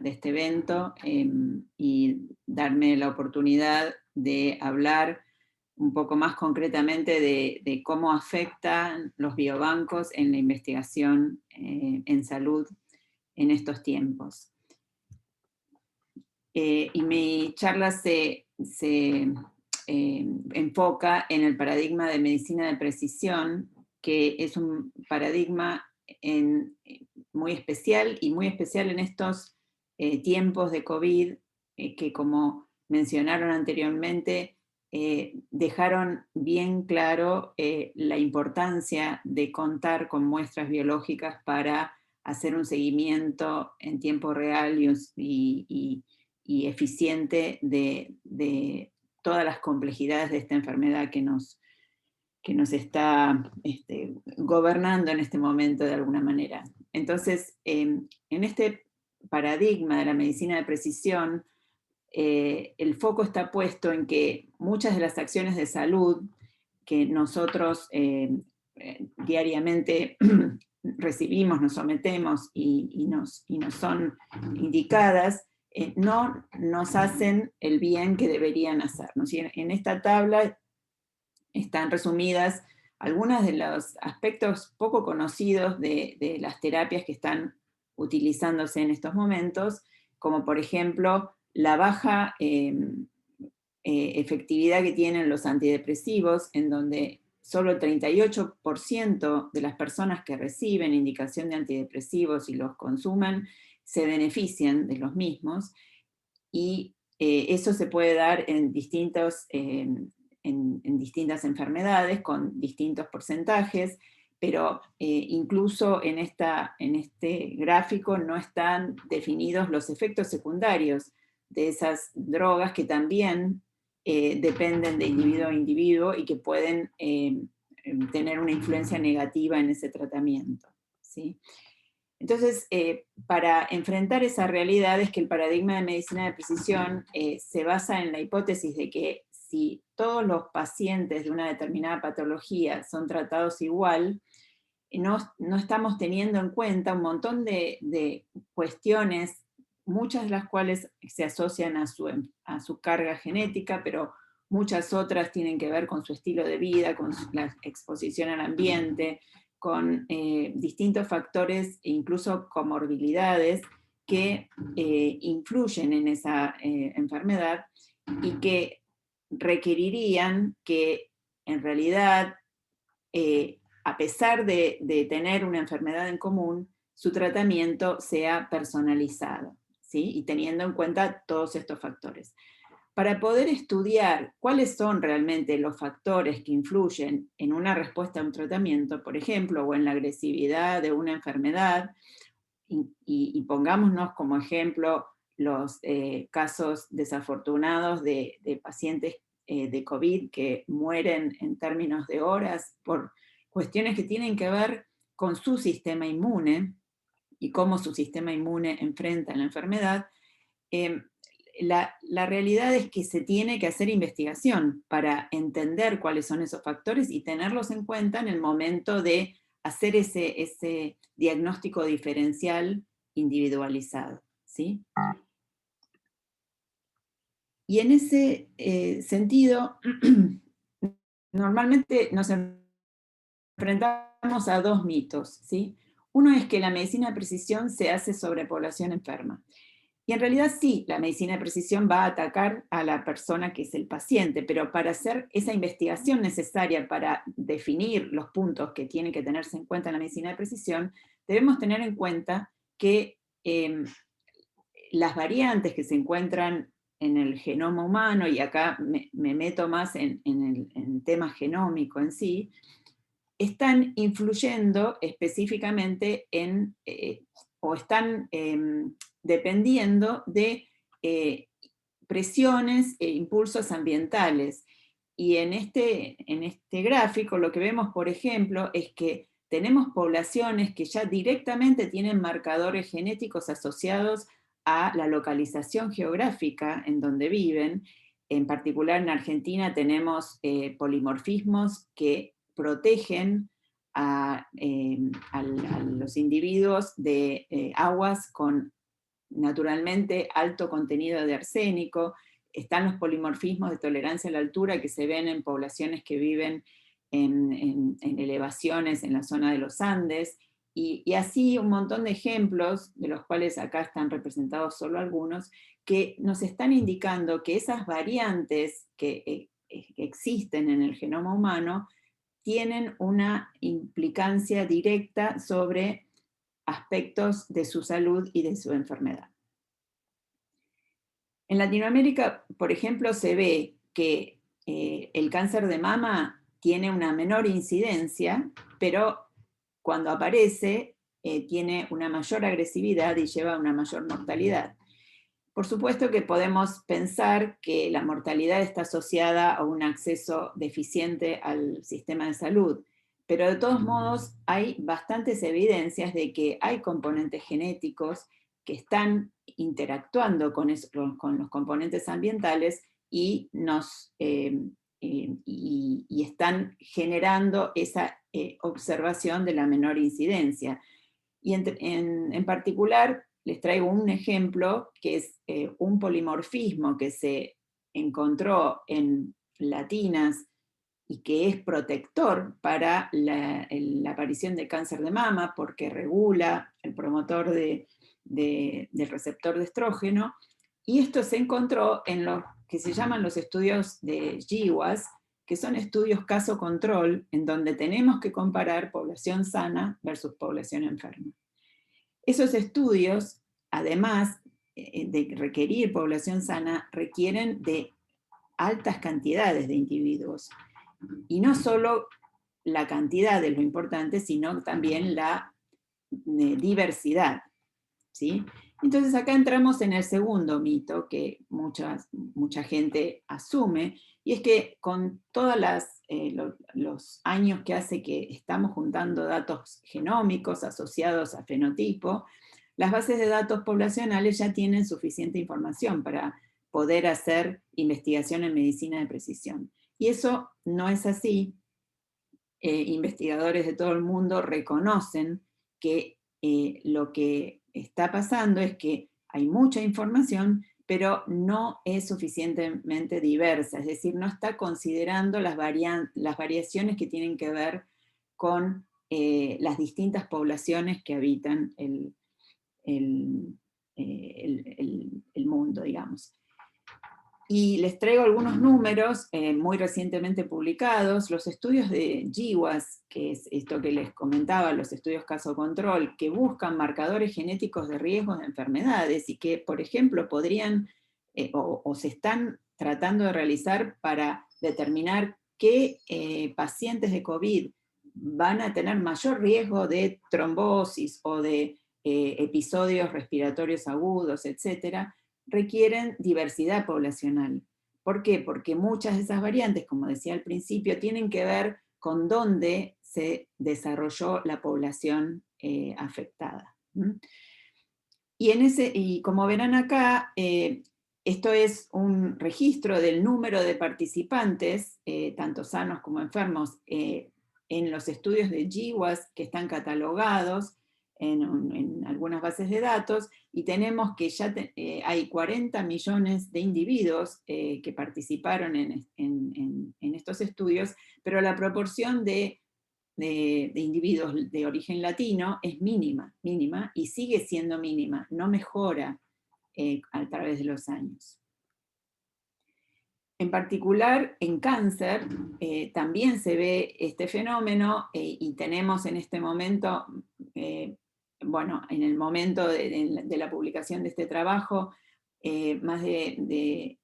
este evento y darme la oportunidad de hablar un poco más concretamente de cómo afectan los biobancos en la investigación en salud en estos tiempos. Y mi charla se enfoca en el paradigma de medicina de precisión, que es un paradigma muy especial en estos tiempos de COVID, que como mencionaron anteriormente, dejaron bien claro la importancia de contar con muestras biológicas para hacer un seguimiento en tiempo real y eficiente de todas las complejidades de esta enfermedad que nos está gobernando en este momento de alguna manera. Entonces, en este paradigma de la medicina de precisión, el foco está puesto en que muchas de las acciones de salud que nosotros diariamente recibimos, nos sometemos y nos son indicadas, no nos hacen el bien que deberían hacernos. Y en esta tabla están resumidas algunos de los aspectos poco conocidos de las terapias que están utilizándose en estos momentos, como por ejemplo la baja efectividad que tienen los antidepresivos, en donde solo el 38% de las personas que reciben indicación de antidepresivos y los consumen se benefician de los mismos, y eso se puede dar en distintas enfermedades, con distintos porcentajes, pero incluso en este gráfico no están definidos los efectos secundarios de esas drogas, que también dependen de individuo a individuo y que pueden tener una influencia negativa en ese tratamiento, ¿sí? Entonces, para enfrentar esa realidad es que el paradigma de medicina de precisión se basa en la hipótesis de que si todos los pacientes de una determinada patología son tratados igual, no estamos teniendo en cuenta un montón de cuestiones, muchas de las cuales se asocian a su carga genética, pero muchas otras tienen que ver con su estilo de vida, con la exposición al ambiente, con distintos factores e incluso comorbilidades que influyen en esa enfermedad y que requerirían que en realidad, a pesar de tener una enfermedad en común, su tratamiento sea personalizado, ¿sí? Y teniendo en cuenta todos estos factores. Para poder estudiar cuáles son realmente los factores que influyen en una respuesta a un tratamiento, por ejemplo, o en la agresividad de una enfermedad, y pongámonos como ejemplo los casos desafortunados de pacientes de COVID que mueren en términos de horas por cuestiones que tienen que ver con su sistema inmune y cómo su sistema inmune enfrenta la enfermedad, la realidad es que se tiene que hacer investigación para entender cuáles son esos factores y tenerlos en cuenta en el momento de hacer ese diagnóstico diferencial individualizado, ¿sí? Y en ese sentido, normalmente nos enfrentamos a dos mitos, ¿sí? Uno es que la medicina de precisión se hace sobre población enferma. Y en realidad sí, la medicina de precisión va a atacar a la persona que es el paciente, pero para hacer esa investigación necesaria para definir los puntos que tienen que tenerse en cuenta en la medicina de precisión, debemos tener en cuenta que las variantes que se encuentran en el genoma humano, y acá me meto más en el tema genómico en sí, están influyendo específicamente en, o están dependiendo de presiones e impulsos ambientales. Y en este gráfico lo que vemos, por ejemplo, es que tenemos poblaciones que ya directamente tienen marcadores genéticos asociados a la localización geográfica en donde viven. En particular en Argentina tenemos polimorfismos que protegen a los individuos de aguas con naturalmente alto contenido de arsénico. Están los polimorfismos de tolerancia a la altura que se ven en poblaciones que viven en elevaciones en la zona de los Andes, y así un montón de ejemplos, de los cuales acá están representados solo algunos, que nos están indicando que esas variantes que existen en el genoma humano tienen una implicancia directa sobre aspectos de su salud y de su enfermedad. En Latinoamérica, por ejemplo, se ve que el cáncer de mama tiene una menor incidencia, pero cuando aparece tiene una mayor agresividad y lleva a una mayor mortalidad. Por supuesto que podemos pensar que la mortalidad está asociada a un acceso deficiente al sistema de salud, pero de todos modos hay bastantes evidencias de que hay componentes genéticos que están interactuando con los componentes ambientales y están generando esa observación de la menor incidencia. Y en particular, les traigo un ejemplo que es un polimorfismo que se encontró en latinas y que es protector para la aparición de cáncer de mama porque regula el promotor del receptor de estrógeno, y esto se encontró en lo que se llaman los estudios de GWAS, que son estudios caso control, en donde tenemos que comparar población sana versus población enferma. Esos estudios, además de requerir población sana, requieren de altas cantidades de individuos. Y no solo la cantidad es lo importante, sino también la diversidad, ¿sí? Entonces acá entramos en el segundo mito que mucha gente asume, y es que con todos los años que hace que estamos juntando datos genómicos asociados a fenotipo, las bases de datos poblacionales ya tienen suficiente información para poder hacer investigación en medicina de precisión. Y eso no es así. Investigadores de todo el mundo reconocen que lo que está pasando es que hay mucha información, pero no es suficientemente diversa, es decir, no está considerando las variaciones que tienen que ver con las distintas poblaciones que habitan el mundo, digamos. Y les traigo algunos números muy recientemente publicados. Los estudios de GWAS, que es esto que les comentaba, los estudios caso control, que buscan marcadores genéticos de riesgos de enfermedades y que, por ejemplo, podrían o se están tratando de realizar para determinar qué pacientes de COVID van a tener mayor riesgo de trombosis o de episodios respiratorios agudos, etcétera, requieren diversidad poblacional. ¿Por qué? Porque muchas de esas variantes, como decía al principio, tienen que ver con dónde se desarrolló la población afectada. Y como verán acá, esto es un registro del número de participantes, tanto sanos como enfermos, en los estudios de GWAS que están catalogados en algunas bases de datos, y tenemos que ya hay 40 millones de individuos que participaron en estos estudios, pero la proporción de individuos de origen latino es mínima, y sigue siendo mínima, no mejora a través de los años. En particular, en cáncer, también se ve este fenómeno, y tenemos en este momento, bueno, en el momento de la publicación de este trabajo, más de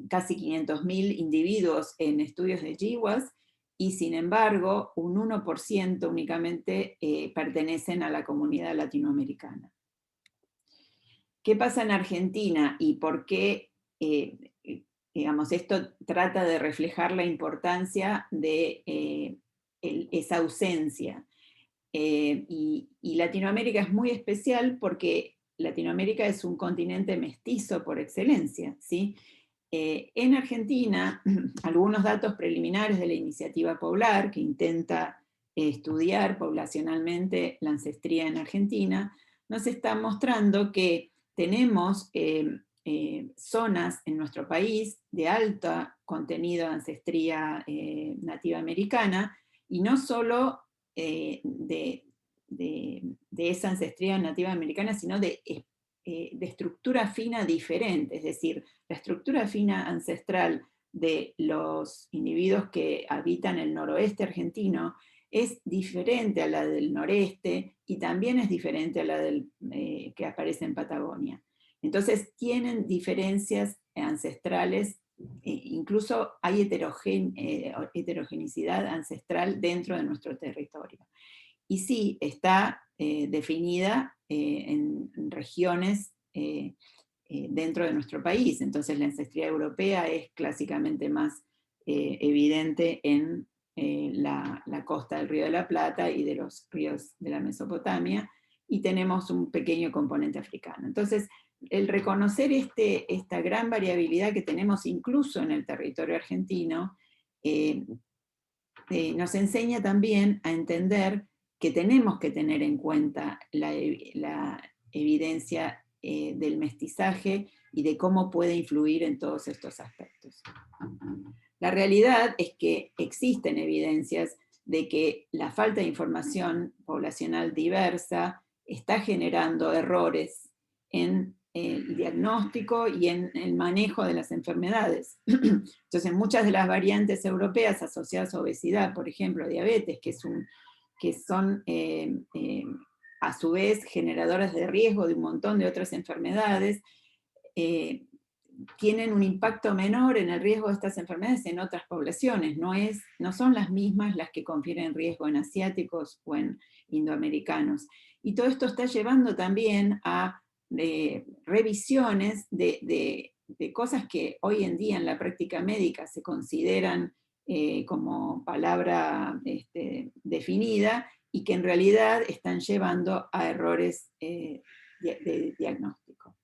casi 500.000 individuos en estudios de GWAS, y sin embargo, un 1% únicamente pertenecen a la comunidad latinoamericana. ¿Qué pasa en Argentina y por qué, digamos, esto trata de reflejar la importancia de esa ausencia? Y Latinoamérica es muy especial porque Latinoamérica es un continente mestizo por excelencia, ¿sí? En Argentina, algunos datos preliminares de la iniciativa Poblar, que intenta estudiar poblacionalmente la ancestría en Argentina, nos están mostrando que tenemos zonas en nuestro país de alto contenido de ancestría nativa americana, y no solo de esa ancestría nativa americana, sino de estructura fina diferente, es decir, la estructura fina ancestral de los individuos que habitan el noroeste argentino es diferente a la del noreste, y también es diferente a la que aparece en Patagonia. Entonces tienen diferencias ancestrales, incluso hay heterogeneidad ancestral dentro de nuestro territorio. Y sí, está definida en regiones dentro de nuestro país. Entonces la ancestría europea es clásicamente más evidente en la costa del Río de la Plata y de los ríos de la Mesopotamia, y tenemos un pequeño componente africano. Entonces, el reconocer esta gran variabilidad que tenemos incluso en el territorio argentino, nos enseña también a entender que tenemos que tener en cuenta la evidencia del mestizaje y de cómo puede influir en todos estos aspectos. La realidad es que existen evidencias de que la falta de información poblacional diversa está generando errores en el diagnóstico y en el manejo de las enfermedades. Entonces, muchas de las variantes europeas asociadas a obesidad, por ejemplo, diabetes, que son a su vez generadoras de riesgo de un montón de otras enfermedades, tienen un impacto menor en el riesgo de estas enfermedades en otras poblaciones, no son las mismas las que confieren riesgo en asiáticos o en indoamericanos. Y todo esto está llevando también a revisiones de cosas que hoy en día en la práctica médica se consideran como palabra definida, y que en realidad están llevando a errores de diagnóstico.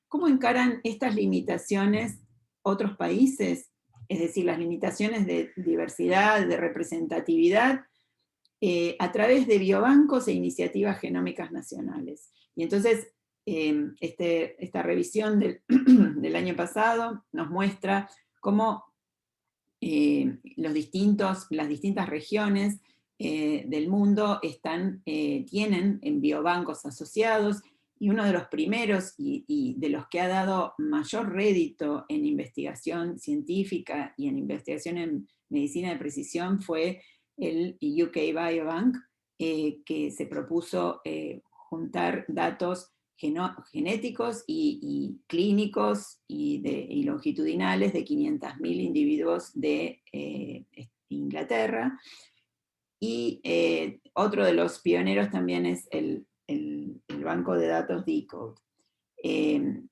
¿Cómo encaran estas limitaciones otros países? Es decir, las limitaciones de diversidad, de representatividad, a través de biobancos e iniciativas genómicas nacionales. Y entonces, esta revisión del año pasado nos muestra cómo las distintas regiones del mundo tienen en biobancos asociados, y uno de los primeros y de los que ha dado mayor rédito en investigación científica y en investigación en medicina de precisión fue el UK Biobank, que se propuso juntar datos genéticos y clínicos y longitudinales de 500.000 individuos de Inglaterra. Y otro de los pioneros también es el banco de datos Decode. En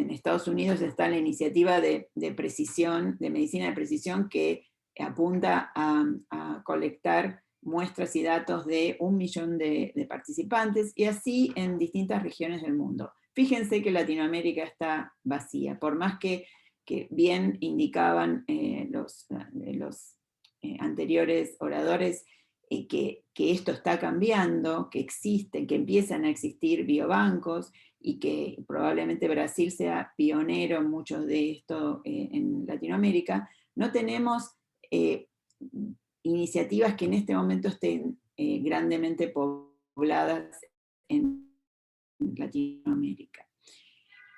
Estados Unidos está la iniciativa de precisión, de medicina de precisión, que apunta a colectar muestras y datos de 1 millón de participantes, y así en distintas regiones del mundo. Fíjense que Latinoamérica está vacía, por más que bien indicaban los anteriores oradores, que esto está cambiando, que existen, que empiezan a existir biobancos, y que probablemente Brasil sea pionero en muchos de esto en Latinoamérica, no tenemos iniciativas que en este momento estén grandemente pobladas en Latinoamérica.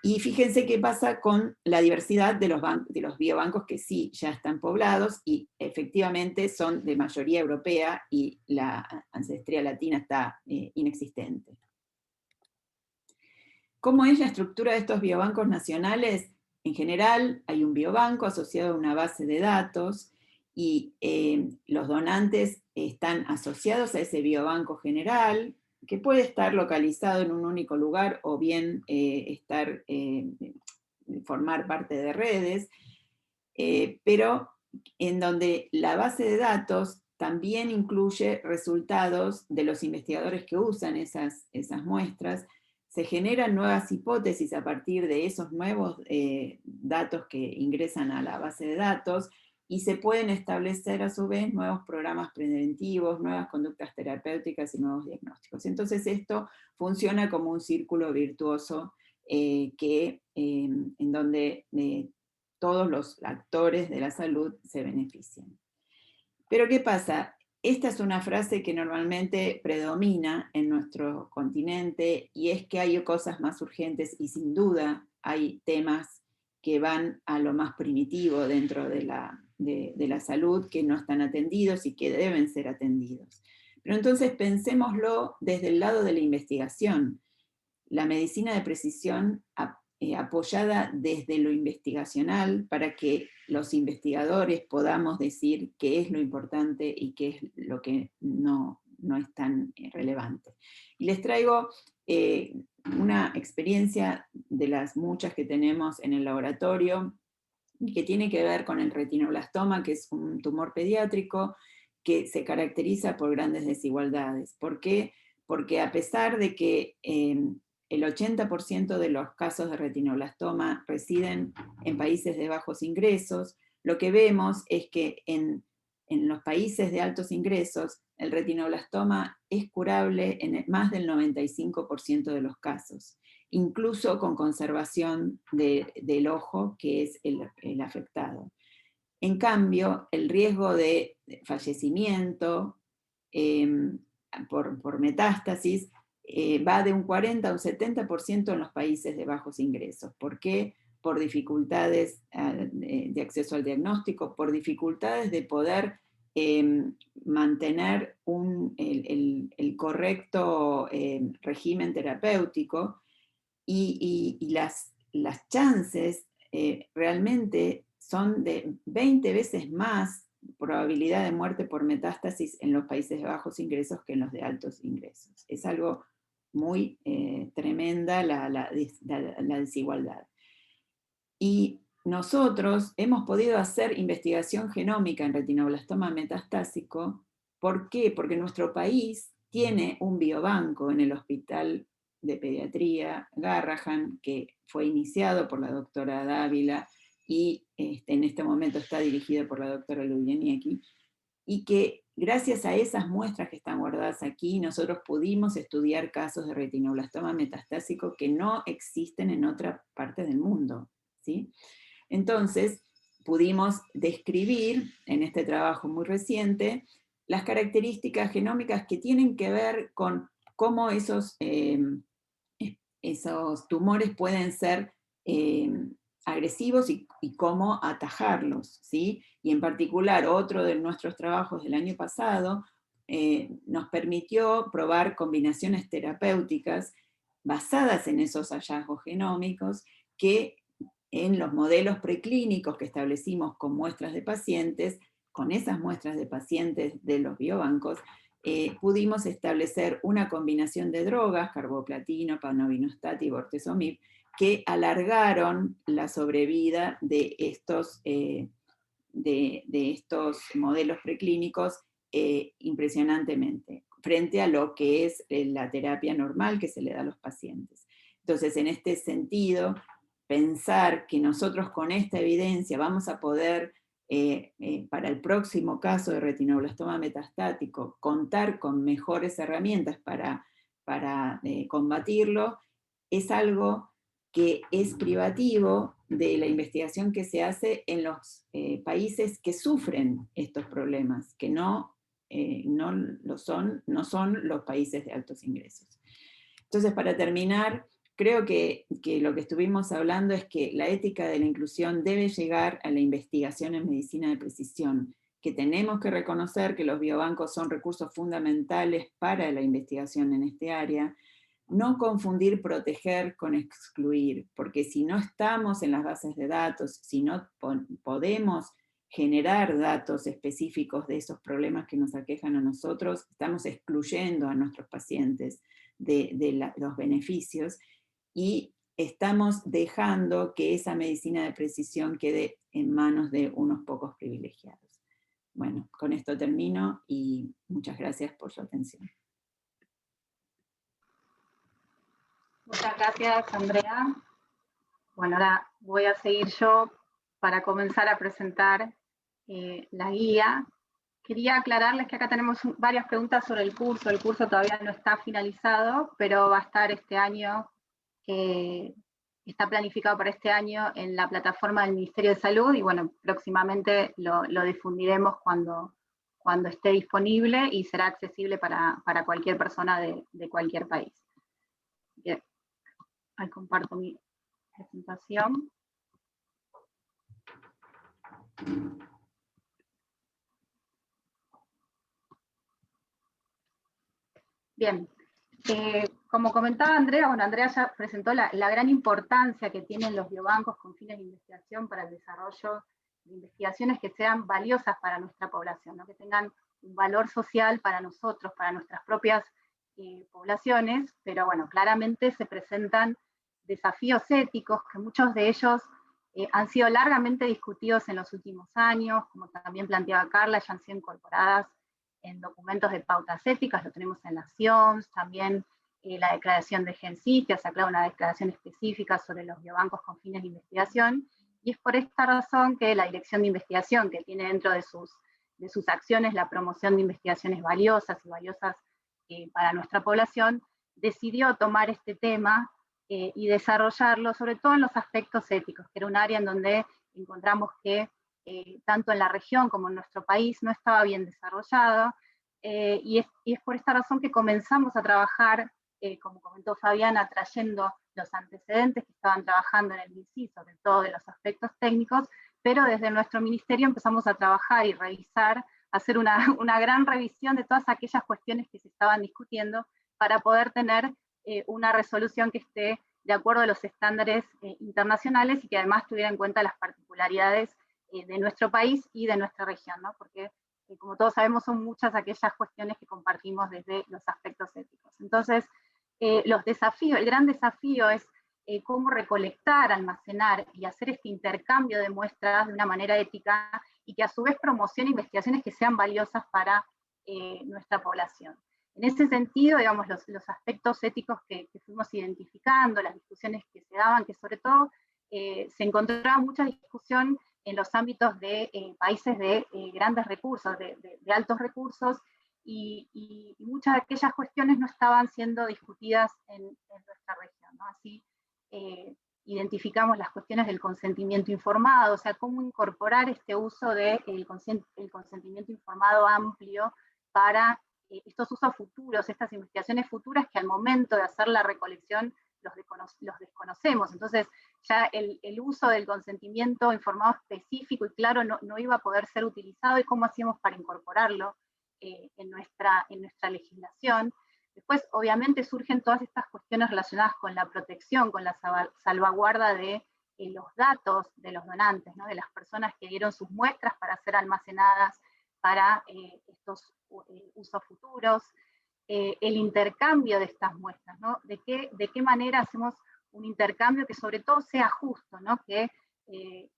Y fíjense qué pasa con la diversidad de los biobancos que sí ya están poblados y efectivamente son de mayoría europea y la ancestría latina está inexistente. ¿Cómo es la estructura de estos biobancos nacionales? En general hay un biobanco asociado a una base de datos y los donantes están asociados a ese biobanco general, que puede estar localizado en un único lugar o bien formar parte de redes, pero en donde la base de datos también incluye resultados de los investigadores que usan esas muestras. Se generan nuevas hipótesis a partir de esos nuevos datos que ingresan a la base de datos, y se pueden establecer a su vez nuevos programas preventivos, nuevas conductas terapéuticas y nuevos diagnósticos. Entonces esto funciona como un círculo virtuoso en donde todos los actores de la salud se benefician. Pero ¿qué pasa? Esta es una frase que normalmente predomina en nuestro continente, y es que hay cosas más urgentes, y sin duda hay temas que van a lo más primitivo dentro de la salud, que no están atendidos y que deben ser atendidos. Pero entonces pensémoslo desde el lado de la investigación. La medicina de precisión apoyada desde lo investigacional, para que los investigadores podamos decir qué es lo importante y qué es lo que no es tan relevante. Y les traigo una experiencia de las muchas que tenemos en el laboratorio, que tiene que ver con el retinoblastoma, que es un tumor pediátrico que se caracteriza por grandes desigualdades. ¿Por qué? Porque a pesar de que el 80% de los casos de retinoblastoma residen en países de bajos ingresos, lo que vemos es que en los países de altos ingresos el retinoblastoma es curable en más del 95% de los casos, incluso con conservación del ojo, que es el afectado. En cambio, el riesgo de fallecimiento por metástasis va de un 40 a un 70% en los países de bajos ingresos. ¿Por qué? Por dificultades de acceso al diagnóstico, por dificultades de poder mantener el correcto régimen terapéutico, y las chances realmente son de 20 veces más probabilidad de muerte por metástasis en los países de bajos ingresos que en los de altos ingresos. Es algo muy tremenda la desigualdad. Y nosotros hemos podido hacer investigación genómica en retinoblastoma metastásico. ¿Por qué? Porque nuestro país tiene un biobanco en el Hospital de Pediatría Garrahan, que fue iniciado por la doctora Dávila y en este momento está dirigido por la doctora Lubieniecki, y que gracias a esas muestras que están guardadas aquí, nosotros pudimos estudiar casos de retinoblastoma metastásico que no existen en otra parte del mundo, ¿sí? Entonces, pudimos describir, en este trabajo muy reciente, las características genómicas que tienen que ver con cómo esos tumores pueden ser agresivos y cómo atajarlos, ¿sí? Y en particular, otro de nuestros trabajos del año pasado nos permitió probar combinaciones terapéuticas basadas en esos hallazgos genómicos, que en los modelos preclínicos que establecimos con muestras de pacientes, con esas muestras de pacientes de los biobancos, pudimos establecer una combinación de drogas, carboplatino, panovinostat y bortezomib, que alargaron la sobrevida de estos modelos preclínicos impresionantemente, frente a lo que es la terapia normal que se le da a los pacientes. Entonces, en este sentido, pensar que nosotros con esta evidencia vamos a poder para el próximo caso de retinoblastoma metastático, contar con mejores herramientas para combatirlo, es algo que es privativo de la investigación que se hace en los países que sufren estos problemas, que no son los países de altos ingresos. Entonces, para terminar, creo que lo que estuvimos hablando es que la ética de la inclusión debe llegar a la investigación en medicina de precisión, que tenemos que reconocer que los biobancos son recursos fundamentales para la investigación en este área, no confundir proteger con excluir, porque si no estamos en las bases de datos, si no podemos generar datos específicos de esos problemas que nos aquejan a nosotros, estamos excluyendo a nuestros pacientes de los beneficios, y estamos dejando que esa medicina de precisión quede en manos de unos pocos privilegiados. Bueno, con esto termino y muchas gracias por su atención. Muchas gracias, Andrea. Bueno, ahora voy a seguir yo para comenzar a presentar la guía. Quería aclararles que acá tenemos varias preguntas sobre el curso. El curso todavía no está finalizado, pero va a estar este año, está planificado para este año en la plataforma del Ministerio de Salud, y bueno, próximamente lo difundiremos cuando esté disponible y será accesible para cualquier persona de cualquier país. Bien. Ahí comparto mi presentación. Bien, como comentaba Andrea, bueno, Andrea ya presentó la gran importancia que tienen los biobancos con fines de investigación para el desarrollo de investigaciones que sean valiosas para nuestra población, ¿no? Que tengan un valor social para nosotros, para nuestras propias poblaciones, pero bueno, claramente se presentan desafíos éticos, que muchos de ellos han sido largamente discutidos en los últimos años, como también planteaba Carla, ya han sido incorporadas en documentos de pautas éticas, lo tenemos en la CIOMS, también la declaración de GENCI, que saca una declaración específica sobre los biobancos con fines de investigación, y es por esta razón que la Dirección de Investigación, que tiene dentro de sus acciones la promoción de investigaciones valiosas y valiosas para nuestra población, decidió tomar este tema y desarrollarlo, sobre todo en los aspectos éticos, que era un área en donde encontramos que tanto en la región como en nuestro país no estaba bien desarrollado, y es por esta razón que comenzamos a trabajar, como comentó Fabiana, trayendo los antecedentes que estaban trabajando en el MINSI, sobre todo de los aspectos técnicos, pero desde nuestro ministerio empezamos a trabajar y revisar, hacer una gran revisión de todas aquellas cuestiones que se estaban discutiendo para poder tener una resolución que esté de acuerdo a los estándares internacionales y que además tuviera en cuenta las particularidades de nuestro país y de nuestra región, ¿no? Porque como todos sabemos son muchas aquellas cuestiones que compartimos desde los aspectos éticos. Entonces, el gran desafío es cómo recolectar, almacenar y hacer este intercambio de muestras de una manera ética y que a su vez promocione investigaciones que sean valiosas para nuestra población. En ese sentido, digamos, los aspectos éticos que fuimos identificando, las discusiones que se daban, que sobre todo se encontraba mucha discusión en los ámbitos de países de grandes recursos, de altos recursos, y muchas de aquellas cuestiones no estaban siendo discutidas en nuestra región, ¿no? Así identificamos las cuestiones del consentimiento informado, o sea, cómo incorporar este uso del consentimiento informado amplio para estos usos futuros, estas investigaciones futuras que al momento de hacer la recolección los desconocemos. Entonces ya el uso del consentimiento informado específico y claro no iba a poder ser utilizado, y cómo hacíamos para incorporarlo en nuestra legislación. Después, obviamente, surgen todas estas cuestiones relacionadas con la protección, con la salvaguarda de los datos de los donantes, ¿no? De las personas que dieron sus muestras para ser almacenadas para estos usos futuros, el intercambio de estas muestras, ¿no? De qué manera hacemos un intercambio que sobre todo sea justo, ¿no? Que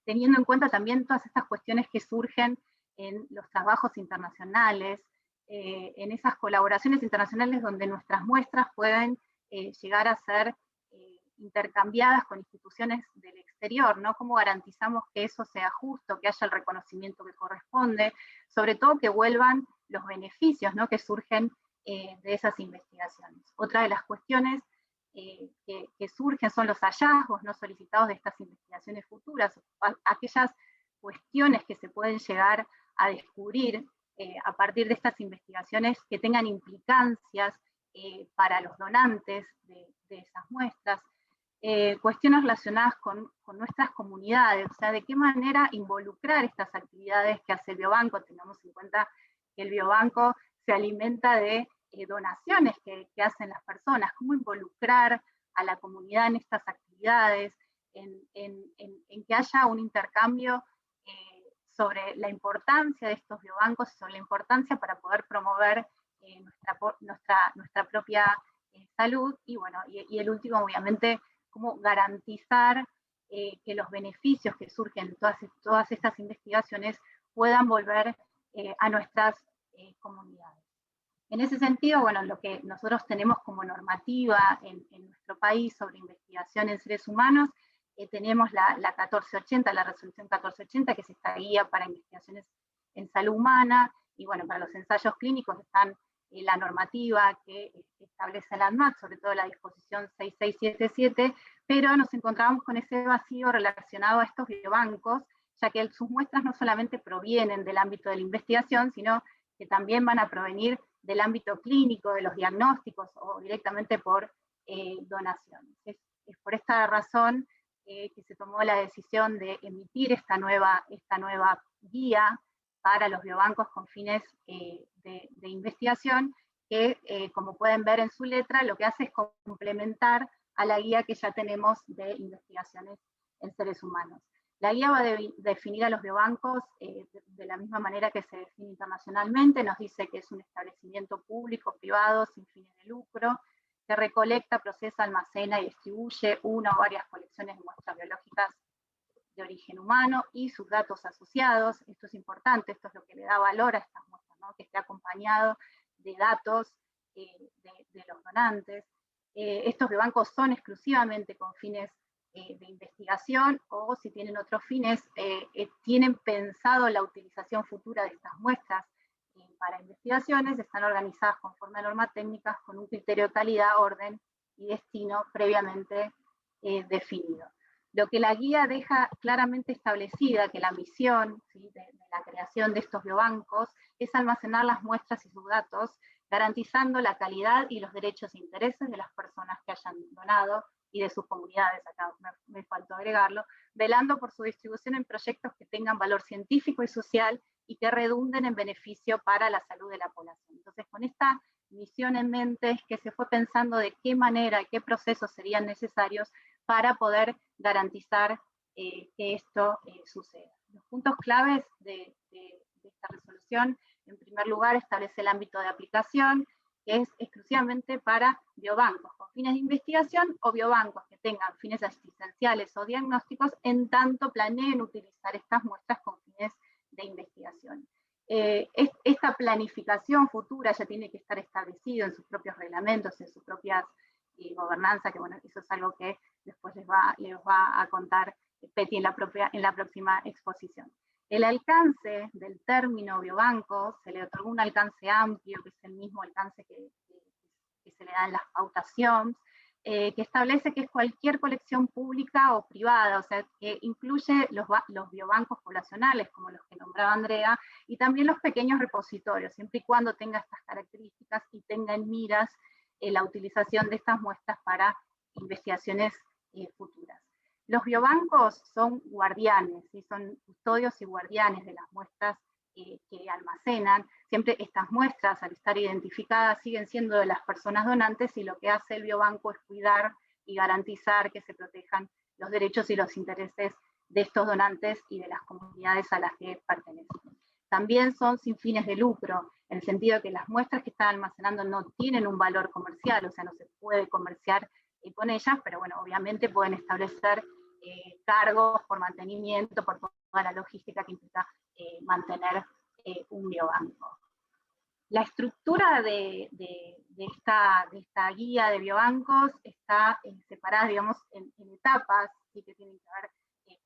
teniendo en cuenta también todas estas cuestiones que surgen en los trabajos internacionales, en esas colaboraciones internacionales donde nuestras muestras pueden llegar a ser intercambiadas con instituciones del exterior, exterior, ¿no? ¿Cómo garantizamos que eso sea justo, que haya el reconocimiento que corresponde, sobre todo que vuelvan los beneficios, ¿no?, que surgen de esas investigaciones? Otra de las cuestiones que surgen son los hallazgos no solicitados de estas investigaciones futuras, aquellas cuestiones que se pueden llegar a descubrir a partir de estas investigaciones que tengan implicancias para los donantes de esas muestras, cuestiones relacionadas con nuestras comunidades, o sea, de qué manera involucrar estas actividades que hace el biobanco. Tengamos en cuenta que el biobanco se alimenta de donaciones que hacen las personas, cómo involucrar a la comunidad en estas actividades, en que haya un intercambio sobre la importancia de estos biobancos y sobre la importancia para poder promover nuestra propia salud, y bueno, y el último, obviamente, cómo garantizar que los beneficios que surgen de todas estas investigaciones puedan volver a nuestras comunidades. En ese sentido, bueno, lo que nosotros tenemos como normativa en nuestro país sobre investigación en seres humanos, tenemos la 1480, la resolución 1480, que es esta guía para investigaciones en salud humana, y bueno, para los ensayos clínicos están la normativa que establece la ANMAT, sobre todo la disposición 6677, pero nos encontramos con ese vacío relacionado a estos biobancos, ya que sus muestras no solamente provienen del ámbito de la investigación, sino que también van a provenir del ámbito clínico, de los diagnósticos, o directamente por donaciones. Es por esta razón que se tomó la decisión de emitir esta nueva guía para los biobancos con fines de investigación, que como pueden ver en su letra, lo que hace es complementar a la guía que ya tenemos de investigaciones en seres humanos. La guía va a definir a los biobancos de la misma manera que se define internacionalmente. Nos dice que es un establecimiento público, privado, sin fines de lucro, que recolecta, procesa, almacena y distribuye una o varias colecciones de muestras biológicas de origen humano y sus datos asociados. Esto es importante, esto es lo que le da valor a estas muestras, ¿no?, que esté acompañado de datos de los donantes. Estos biobancos son exclusivamente con fines de investigación, o si tienen otros fines, tienen pensado la utilización futura de estas muestras para investigaciones, están organizadas conforme a normas técnicas con un criterio de calidad, orden y destino previamente definido. Lo que la guía deja claramente establecida, que la misión, ¿sí?, de la creación de estos biobancos es almacenar las muestras y sus datos, garantizando la calidad y los derechos e intereses de las personas que hayan donado y de sus comunidades, acá me faltó agregarlo, velando por su distribución en proyectos que tengan valor científico y social y que redunden en beneficio para la salud de la población. Entonces, con esta misión en mente es que se fue pensando de qué manera y qué procesos serían necesarios para poder garantizar que esto suceda. Los puntos claves de esta resolución, en primer lugar, establece el ámbito de aplicación, que es exclusivamente para biobancos con fines de investigación o biobancos que tengan fines asistenciales o diagnósticos, en tanto planeen utilizar estas muestras con fines de investigación. Esta planificación futura ya tiene que estar establecido en sus propios reglamentos, en sus propias gobernanzas, que bueno, eso es algo que después les va a contar Peti en la próxima exposición. El alcance del término biobanco se le otorgó un alcance amplio, que es el mismo alcance que se le da en las pautas SIOMS, que establece que es cualquier colección pública o privada, o sea, que incluye los biobancos poblacionales, como los que nombraba Andrea, y también los pequeños repositorios, siempre y cuando tenga estas características y tenga en miras la utilización de estas muestras para investigaciones futuras. Los biobancos son guardianes, ¿sí? Son custodios y guardianes de las muestras que almacenan. Siempre estas muestras, al estar identificadas, siguen siendo de las personas donantes, y lo que hace el biobanco es cuidar y garantizar que se protejan los derechos y los intereses de estos donantes y de las comunidades a las que pertenecen. También son sin fines de lucro, en el sentido de que las muestras que están almacenando no tienen un valor comercial, o sea, no se puede comerciar con ellas, pero bueno, obviamente pueden establecer cargos por mantenimiento, por toda la logística que implica mantener un biobanco. La estructura de esta guía de biobancos está separada, digamos, en etapas, ¿sí?, que tienen que ver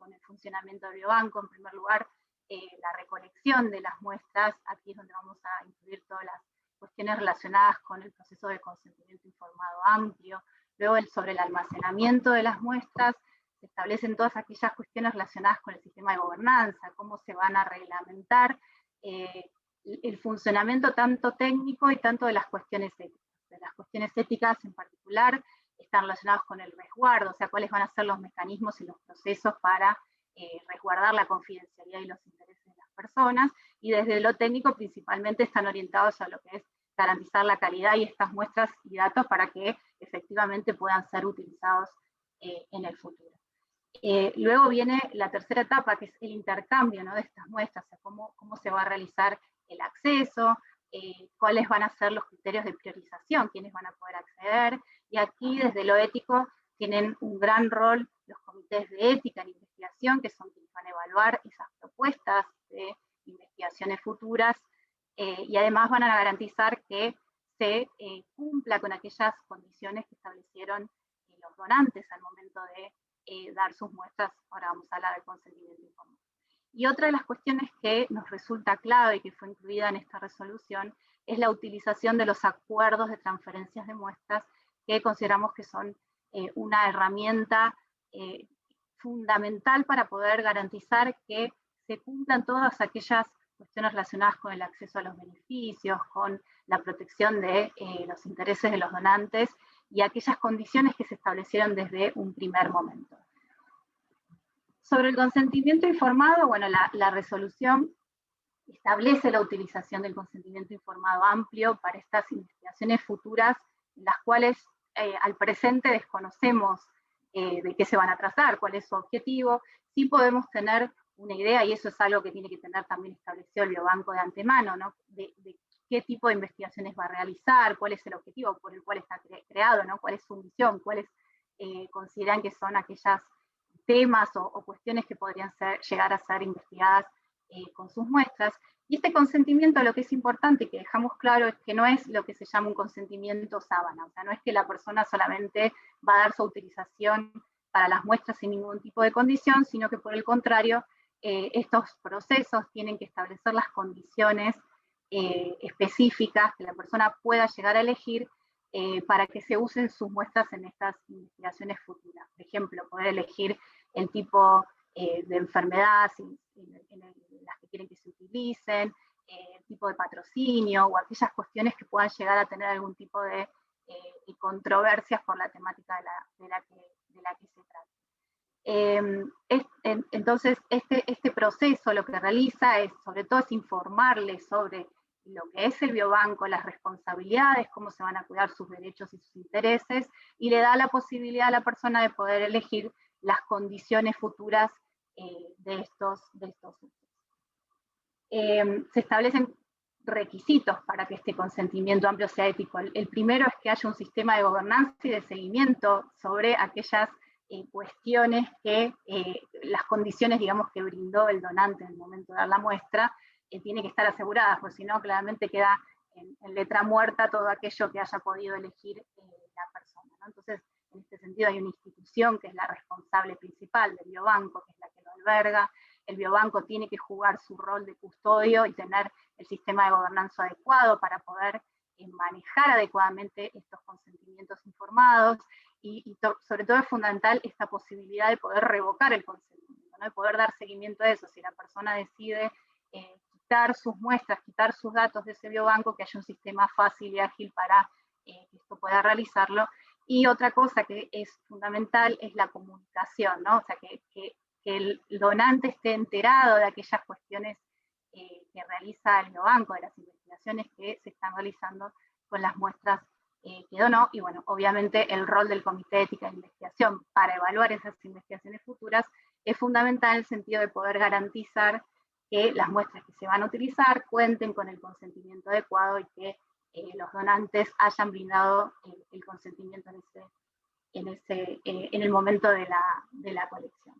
con el funcionamiento del biobanco. En primer lugar, la recolección de las muestras, aquí es donde vamos a incluir todas las cuestiones relacionadas con el proceso de consentimiento informado amplio. Luego, sobre el almacenamiento de las muestras, se establecen todas aquellas cuestiones relacionadas con el sistema de gobernanza, cómo se van a reglamentar el funcionamiento tanto técnico y tanto de las cuestiones éticas. De las cuestiones éticas en particular están relacionadas con el resguardo, o sea, cuáles van a ser los mecanismos y los procesos para resguardar la confidencialidad y los intereses de las personas, y desde lo técnico principalmente están orientados a lo que es garantizar la calidad y estas muestras y datos para que efectivamente puedan ser utilizados en el futuro. Luego viene la tercera etapa, que es el intercambio, ¿no?, de estas muestras, o sea, cómo se va a realizar el acceso, cuáles van a ser los criterios de priorización, quiénes van a poder acceder, y aquí desde lo ético tienen un gran rol los comités de ética en investigación, que son quienes van a evaluar esas propuestas de investigaciones futuras, y además van a garantizar que se cumpla con aquellas condiciones que establecieron los donantes al momento de dar sus muestras. Ahora vamos a hablar del consentimiento informado. Y otra de las cuestiones que nos resulta clave y que fue incluida en esta resolución es la utilización de los acuerdos de transferencias de muestras, que consideramos que son una herramienta fundamental para poder garantizar que se cumplan todas aquellas cuestiones relacionadas con el acceso a los beneficios, con la protección de los intereses de los donantes y aquellas condiciones que se establecieron desde un primer momento. Sobre el consentimiento informado, bueno, la resolución establece la utilización del consentimiento informado amplio para estas investigaciones futuras, en las cuales al presente desconocemos de qué se van a trazar, cuál es su objetivo. Sí podemos tener una idea, y eso es algo que tiene que tener también establecido el biobanco de antemano, ¿no?, de qué tipo de investigaciones va a realizar, cuál es el objetivo por el cual está creado, ¿no?, cuál es su misión, cuáles consideran que son aquellas temas o cuestiones que podrían llegar a ser investigadas con sus muestras. Y este consentimiento, lo que es importante y que dejamos claro, es que no es lo que se llama un consentimiento sábana, o sea, no es que la persona solamente va a dar su autorización para las muestras sin ningún tipo de condición, sino que por el contrario, estos procesos tienen que establecer las condiciones específicas que la persona pueda llegar a elegir para que se usen sus muestras en estas investigaciones futuras. Por ejemplo, poder elegir el tipo de enfermedad en las que quieren que se utilicen, el tipo de patrocinio o aquellas cuestiones que puedan llegar a tener algún tipo de controversias por la temática de la que se trata. Entonces, este proceso lo que realiza es, sobre todo, es informarles sobre lo que es el biobanco, las responsabilidades, cómo se van a cuidar sus derechos y sus intereses, y le da la posibilidad a la persona de poder elegir las condiciones futuras de estos usos. Se establecen requisitos para que este consentimiento amplio sea ético. El primero es que haya un sistema de gobernanza y de seguimiento sobre aquellas cuestiones que, las condiciones, digamos, que brindó el donante en el momento de dar la muestra, tiene que estar aseguradas, porque si no, claramente queda en letra muerta todo aquello que haya podido elegir la persona, ¿no? Entonces, en este sentido hay una institución que es la responsable principal del biobanco, que es la que lo alberga. El biobanco tiene que jugar su rol de custodio y tener el sistema de gobernanza adecuado para poder manejar adecuadamente estos consentimientos informados, y sobre todo es fundamental esta posibilidad de poder revocar el consentimiento, ¿no?, de poder dar seguimiento a eso. Si la persona decide quitar sus muestras, quitar sus datos de ese biobanco, que haya un sistema fácil y ágil para que esto pueda realizarlo. Y otra cosa que es fundamental es la comunicación, ¿no? O sea, que el donante esté enterado de aquellas cuestiones que realiza el biobanco, de las investigaciones que se están realizando con las muestras que donó, y bueno, obviamente el rol del Comité de Ética de Investigación para evaluar esas investigaciones futuras es fundamental en el sentido de poder garantizar que las muestras que se van a utilizar cuenten con el consentimiento adecuado y que los donantes hayan brindado el consentimiento en el momento de la colección.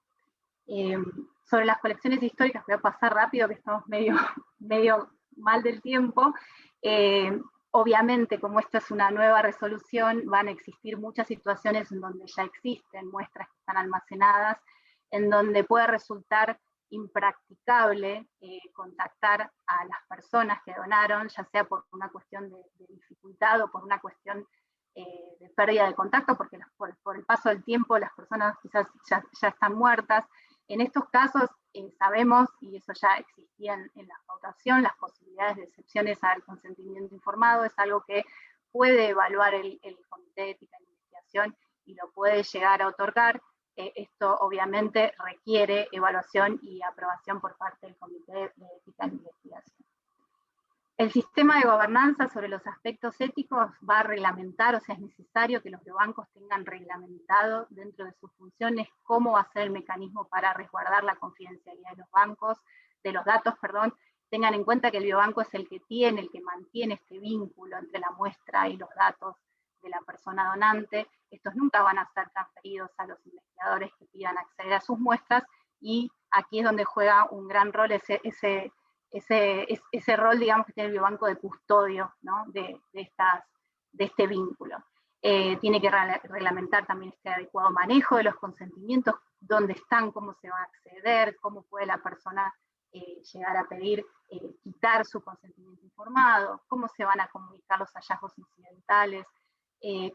Sobre las colecciones históricas voy a pasar rápido, que estamos medio mal del tiempo. Obviamente, como esta es una nueva resolución, van a existir muchas situaciones en donde ya existen muestras que están almacenadas en donde puede resultar impracticable contactar a las personas que donaron, ya sea por una cuestión de dificultad o por una cuestión de pérdida de contacto, porque por el paso del tiempo las personas quizás ya están muertas. En estos casos sabemos, y eso ya existía en la pautación, las posibilidades de excepciones al consentimiento informado, es algo que puede evaluar el Comité de Ética e Investigación y lo puede llegar a otorgar. Esto obviamente requiere evaluación y aprobación por parte del Comité de Ética e Investigación. El sistema de gobernanza sobre los aspectos éticos va a reglamentar, o sea, es necesario que los biobancos tengan reglamentado dentro de sus funciones cómo va a ser el mecanismo para resguardar la confidencialidad de los datos. Tengan en cuenta que el biobanco es el que mantiene este vínculo entre la muestra y los datos de la persona donante. Estos nunca van a ser transferidos a los investigadores que pidan acceder a sus muestras, y aquí es donde juega un gran rol ese rol, digamos, que tiene el biobanco de custodio, ¿no? de este vínculo. Tiene que reglamentar también este adecuado manejo de los consentimientos, dónde están, cómo se va a acceder, cómo puede la persona llegar a pedir quitar su consentimiento informado, cómo se van a comunicar los hallazgos incidentales,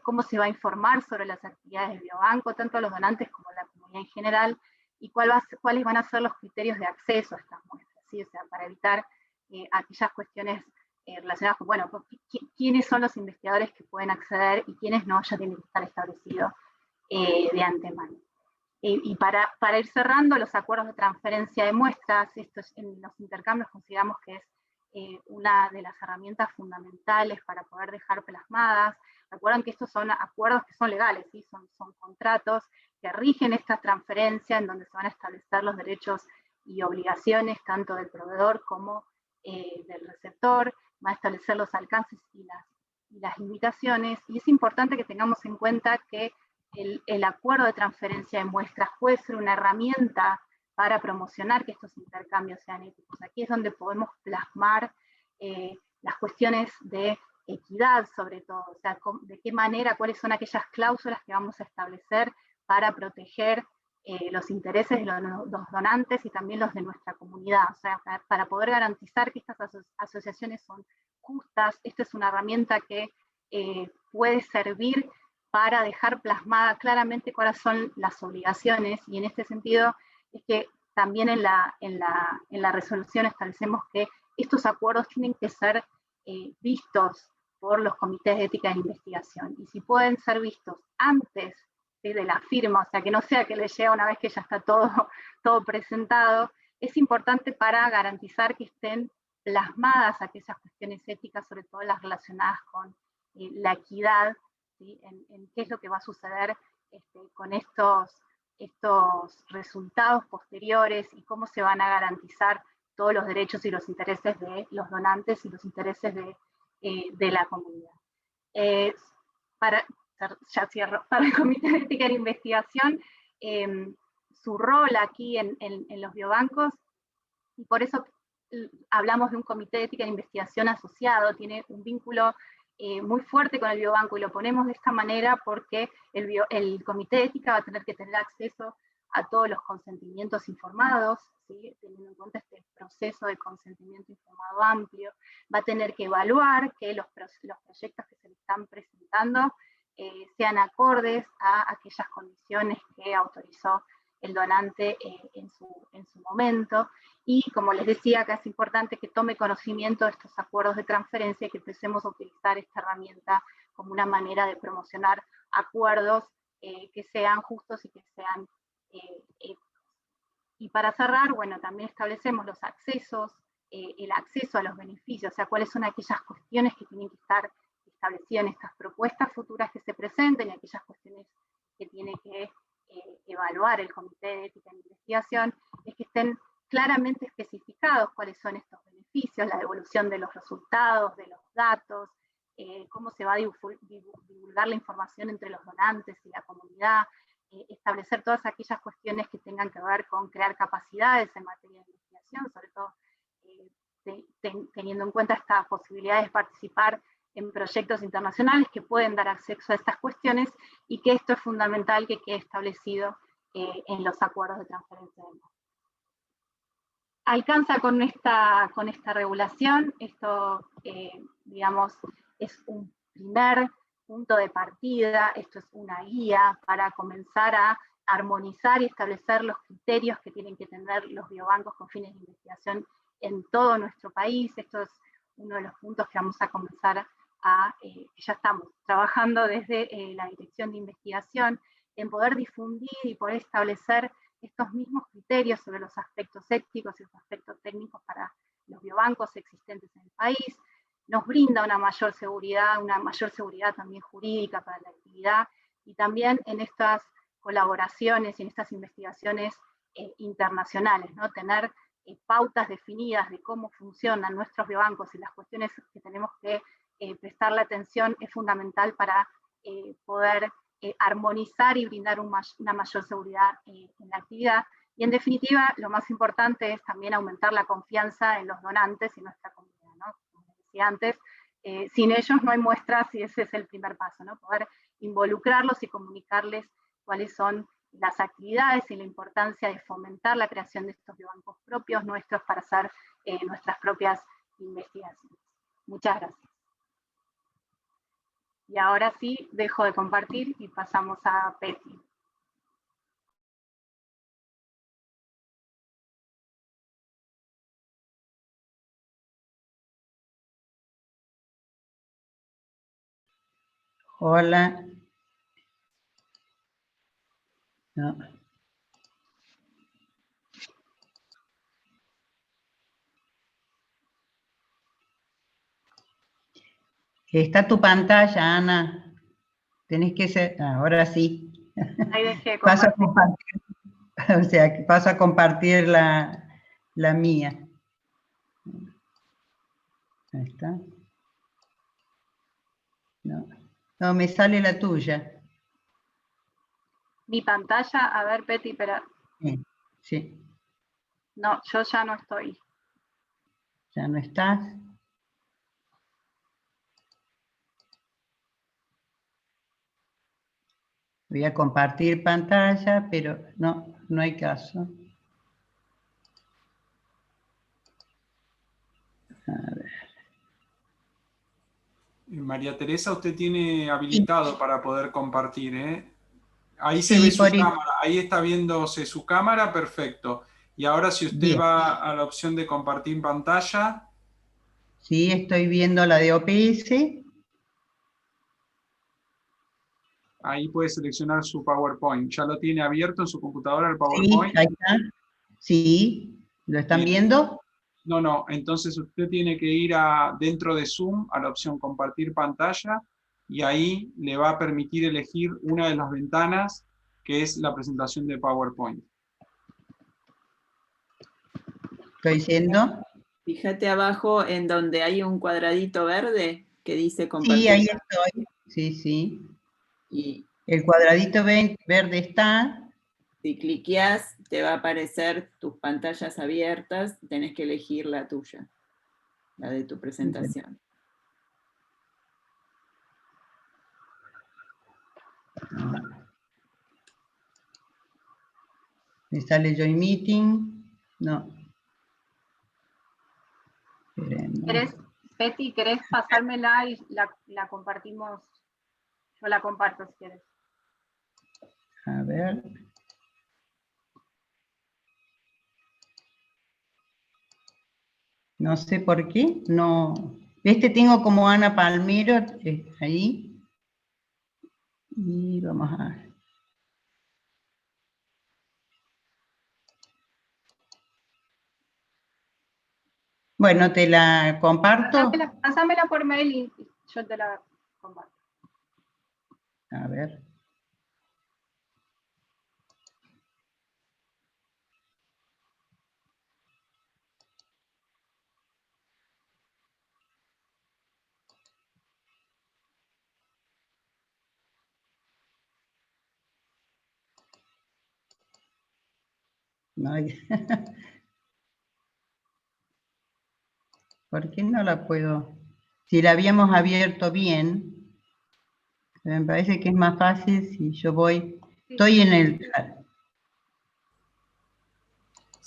cómo se va a informar sobre las actividades del biobanco, tanto a los donantes como a la comunidad en general, y cuáles van a ser los criterios de acceso a estas muestras, ¿sí? O sea, para evitar aquellas cuestiones relacionadas con, bueno, quiénes son los investigadores que pueden acceder y quiénes no, ya tiene que estar establecido de antemano. Y para ir cerrando, los acuerdos de transferencia de muestras, esto en los intercambios consideramos que es una de las herramientas fundamentales para poder dejar plasmadas. Recuerden que estos son acuerdos que son legales, ¿sí? son contratos que rigen esta transferencia, en donde se van a establecer los derechos y obligaciones tanto del proveedor como del receptor, va a establecer los alcances y las limitaciones, y es importante que tengamos en cuenta que el acuerdo de transferencia de muestras puede ser una herramienta para promocionar que estos intercambios sean éticos. Aquí es donde podemos plasmar las cuestiones de equidad, sobre todo, o sea, de qué manera, cuáles son aquellas cláusulas que vamos a establecer para proteger los intereses de los donantes y también los de nuestra comunidad, o sea, para poder garantizar que estas asociaciones son justas. Esta es una herramienta que puede servir para dejar plasmada claramente cuáles son las obligaciones, y en este sentido es que también en la resolución establecemos que estos acuerdos tienen que ser vistos por los comités de ética e investigación, y si pueden ser vistos antes de la firma, o sea, que no sea que les llega una vez que ya está todo presentado, es importante para garantizar que estén plasmadas aquellas cuestiones éticas, sobre todo las relacionadas con la equidad, ¿sí? en qué es lo que va a suceder con estos resultados posteriores y cómo se van a garantizar todos los derechos y los intereses de los donantes y los intereses de la comunidad. Ya cierro, para el Comité de Ética e Investigación, su rol aquí en los biobancos, y por eso hablamos de un Comité de Ética e Investigación asociado, tiene un vínculo muy fuerte con el biobanco, y lo ponemos de esta manera porque el Comité de Ética va a tener que tener acceso a todos los consentimientos informados, ¿sí? Teniendo en cuenta este proceso de consentimiento informado amplio, va a tener que evaluar que los proyectos que se le están presentando sean acordes a aquellas condiciones que autorizó el donante en su momento, y como les decía, acá es importante que tome conocimiento de estos acuerdos de transferencia y que empecemos a utilizar esta herramienta como una manera de promocionar acuerdos que sean justos y que sean éticos. Y para cerrar, bueno, también establecemos los accesos, el acceso a los beneficios, o sea, cuáles son aquellas cuestiones que tienen que estar establecidas en estas propuestas futuras que se presenten, y aquellas cuestiones que tiene que evaluar el Comité de Ética e Investigación, es que estén claramente especificados cuáles son estos beneficios, la devolución de los resultados, de los datos, cómo se va a divulgar la información entre los donantes y la comunidad, establecer todas aquellas cuestiones que tengan que ver con crear capacidades en materia de investigación, sobre todo teniendo en cuenta esta posibilidad de participar en proyectos internacionales que pueden dar acceso a estas cuestiones, y que esto es fundamental que quede establecido en los acuerdos de transferencia de datos. Alcanza con esta regulación, esto, digamos, es un primer punto de partida, esto es una guía para comenzar a armonizar y establecer los criterios que tienen que tener los biobancos con fines de investigación en todo nuestro país. Esto es uno de los puntos que vamos a comenzar que ya estamos trabajando desde la Dirección de Investigación, en poder difundir y poder establecer estos mismos criterios sobre los aspectos éticos y los aspectos técnicos para los biobancos existentes en el país. Nos brinda una mayor seguridad también jurídica para la actividad, y también en estas colaboraciones y en estas investigaciones internacionales, ¿no? Tener pautas definidas de cómo funcionan nuestros biobancos y las cuestiones que tenemos que prestarle atención es fundamental para poder armonizar y brindar una mayor seguridad en la actividad. Y en definitiva, lo más importante es también aumentar la confianza en los donantes y nuestra comunidad, ¿no? Como decía antes, sin ellos no hay muestras, y ese es el primer paso, ¿no? Poder involucrarlos y comunicarles cuáles son las actividades y la importancia de fomentar la creación de estos biobancos propios nuestros para hacer nuestras propias investigaciones. Muchas gracias. Y ahora sí, dejo de compartir y pasamos a Peti. Hola. No. Está tu pantalla, Ana. Tenés que ser... Ahora sí. Ahí dejé de Paso a compartir. O sea, que paso a compartir la mía. Ahí está. No, me sale la tuya. Mi pantalla, a ver, Peti, espera. Sí. No, yo ya no estoy. ¿Ya no estás? Voy a compartir pantalla, pero no hay caso. A ver. María Teresa, usted tiene habilitado para poder compartir, ¿eh? Ahí se ve su cámara, ahí está viéndose su cámara, perfecto. Y ahora si usted va a la opción de compartir pantalla. Sí, estoy viendo la de OPS. Ahí puede seleccionar su PowerPoint. ¿Ya lo tiene abierto en su computadora el PowerPoint? Sí, ahí está. Sí, ¿lo están viendo? No, entonces usted tiene que ir dentro de Zoom a la opción compartir pantalla y ahí le va a permitir elegir una de las ventanas que es la presentación de PowerPoint. Estoy yendo. Fíjate abajo en donde hay un cuadradito verde que dice compartir. Sí, ahí estoy. Sí. Y el cuadradito verde está. Si cliqueas, te va a aparecer tus pantallas abiertas, tenés que elegir la tuya, la de tu presentación. Me sale Join Meeting. No. Peti, ¿querés pasármela y la compartimos? Yo la comparto si quieres. A ver. No sé por qué, no. Tengo como Ana Palmero ahí. Y vamos a ver. Bueno, te la comparto. Pásamela por mail y yo te la comparto. A ver. No hay... ¿Por qué no la puedo? Si la habíamos abierto bien, me parece que es más fácil si yo voy... Estoy en el...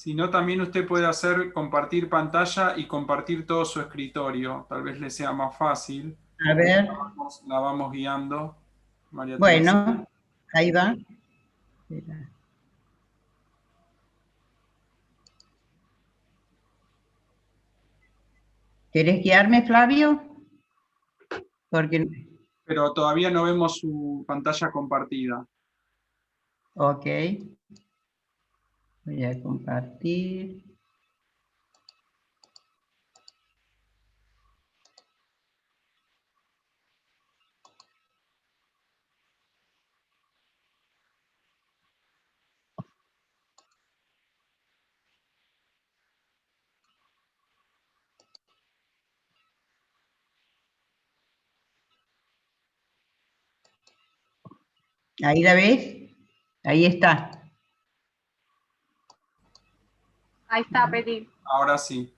Si no, también usted puede hacer compartir pantalla y compartir todo su escritorio. Tal vez le sea más fácil. A ver. La vamos guiando, María Teresa. Bueno, ahí va. Espera. ¿Querés guiarme, Flavio? Porque... Pero todavía no vemos su pantalla compartida. Ok. Voy a compartir. ¿Ahí la ves? Ahí está. Ahí está, Peti. Ahora sí.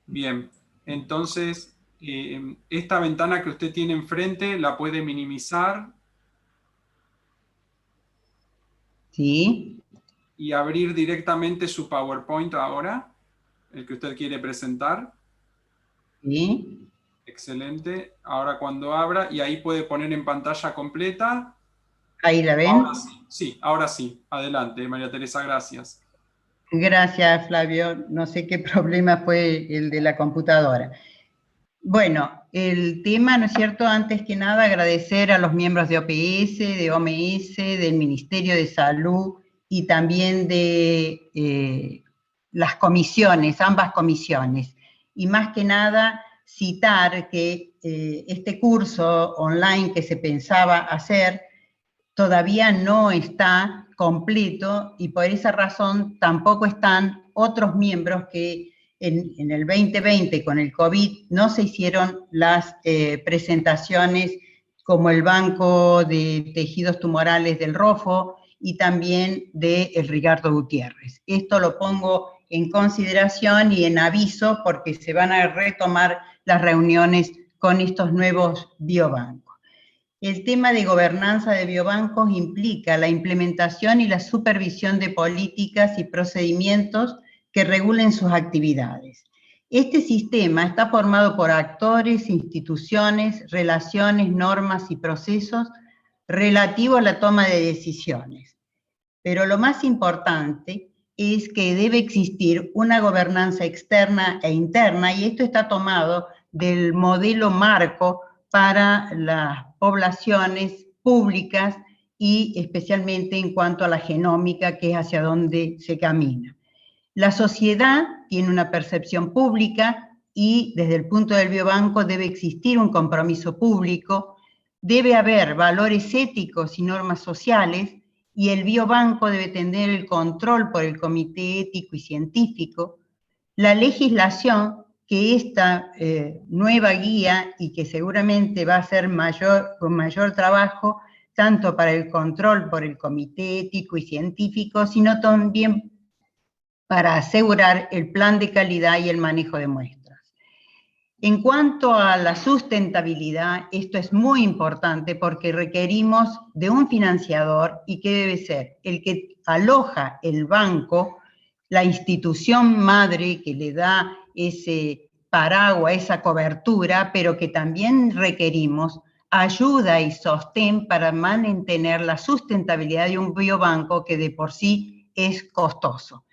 Bien. Entonces, esta ventana que usted tiene enfrente la puede minimizar. Sí. Y abrir directamente su PowerPoint ahora, el que usted quiere presentar. Sí. Excelente. Ahora cuando abra, y ahí puede poner en pantalla completa. ¿Ahí la ven? Ahora sí. Sí, ahora sí. Adelante, María Teresa, gracias. Gracias, Flavio. No sé qué problema fue el de la computadora. Bueno, el tema, ¿no es cierto? Antes que nada, agradecer a los miembros de OPS, de OMS, del Ministerio de Salud y también de las comisiones, ambas comisiones. Y más que nada, citar que este curso online que se pensaba hacer todavía no está completo y por esa razón tampoco están otros miembros que en el 2020 con el COVID no se hicieron las presentaciones como el Banco de Tejidos Tumorales del ROFO y también de el Ricardo Gutiérrez. Esto lo pongo en consideración y en aviso porque se van a retomar las reuniones con estos nuevos biobancos. El tema de gobernanza de biobancos implica la implementación y la supervisión de políticas y procedimientos que regulen sus actividades. Este sistema está formado por actores, instituciones, relaciones, normas y procesos relativos a la toma de decisiones. Pero lo más importante es que debe existir una gobernanza externa e interna, y esto está tomado del modelo marco para las poblaciones públicas y especialmente en cuanto a la genómica, que es hacia donde se camina. La sociedad tiene una percepción pública y desde el punto del biobanco debe existir un compromiso público, debe haber valores éticos y normas sociales y el biobanco debe tener el control por el comité ético y científico. La legislación, que esta nueva guía y que seguramente va a ser con mayor trabajo, tanto para el control por el comité ético y científico, sino también para asegurar el plan de calidad y el manejo de muestras. En cuanto a la sustentabilidad, esto es muy importante porque requerimos de un financiador y que debe ser el que aloja el banco, la institución madre que le da ese paraguas, esa cobertura, pero que también requerimos ayuda y sostén para mantener la sustentabilidad de un biobanco que de por sí es costoso.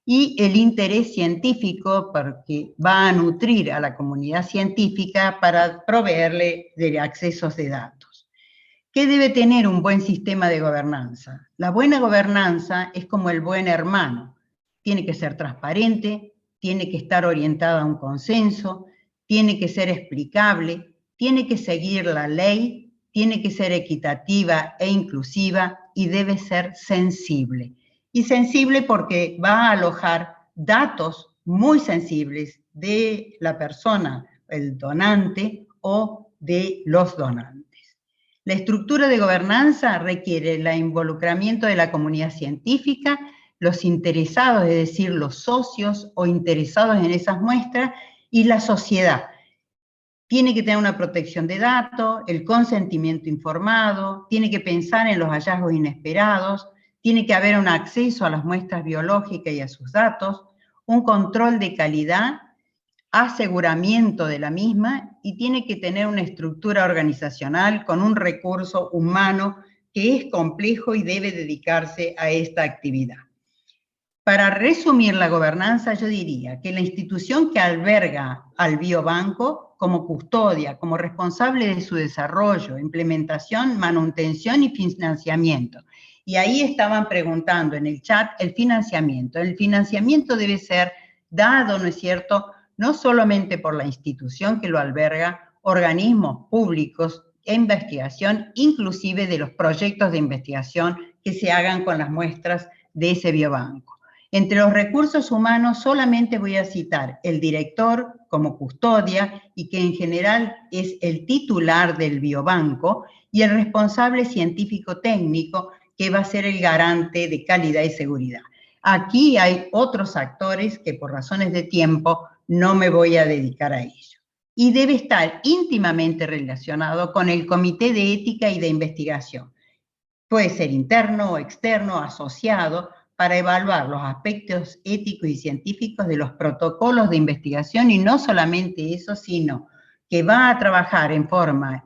Y el interés científico, porque va a nutrir a la comunidad científica para proveerle de accesos de datos. ¿Qué debe tener un buen sistema de gobernanza? La buena gobernanza es como el buen hermano. Tiene que ser transparente, tiene que estar orientada a un consenso, tiene que ser explicable, tiene que seguir la ley, tiene que ser equitativa e inclusiva y debe ser sensible. Y sensible porque va a alojar datos muy sensibles de la persona, el donante o de los donantes. La estructura de gobernanza requiere el involucramiento de la comunidad científica, los interesados, es decir, los socios o interesados en esas muestras, y la sociedad. Tiene que tener una protección de datos, el consentimiento informado, tiene que pensar en los hallazgos inesperados, tiene que haber un acceso a las muestras biológicas y a sus datos, un control de calidad, aseguramiento de la misma, y tiene que tener una estructura organizacional con un recurso humano que es complejo y debe dedicarse a esta actividad. Para resumir la gobernanza, yo diría que la institución que alberga al biobanco como custodia, como responsable de su desarrollo, implementación, manutención y financiamiento. Y ahí estaban preguntando en el chat el financiamiento. El financiamiento debe ser dado, ¿no es cierto?, no solamente por la institución que lo alberga, organismos públicos e investigación, inclusive de los proyectos de investigación que se hagan con las muestras de ese biobanco. Entre los recursos humanos solamente voy a citar el director como custodia y que en general es el titular del biobanco, y el responsable científico técnico que va a ser el garante de calidad y seguridad. Aquí hay otros actores que por razones de tiempo no me voy a dedicar a ello. Y debe estar íntimamente relacionado con el Comité de Ética y de Investigación. Puede ser interno o externo, asociado, para evaluar los aspectos éticos y científicos de los protocolos de investigación, y no solamente eso, sino que va a trabajar en forma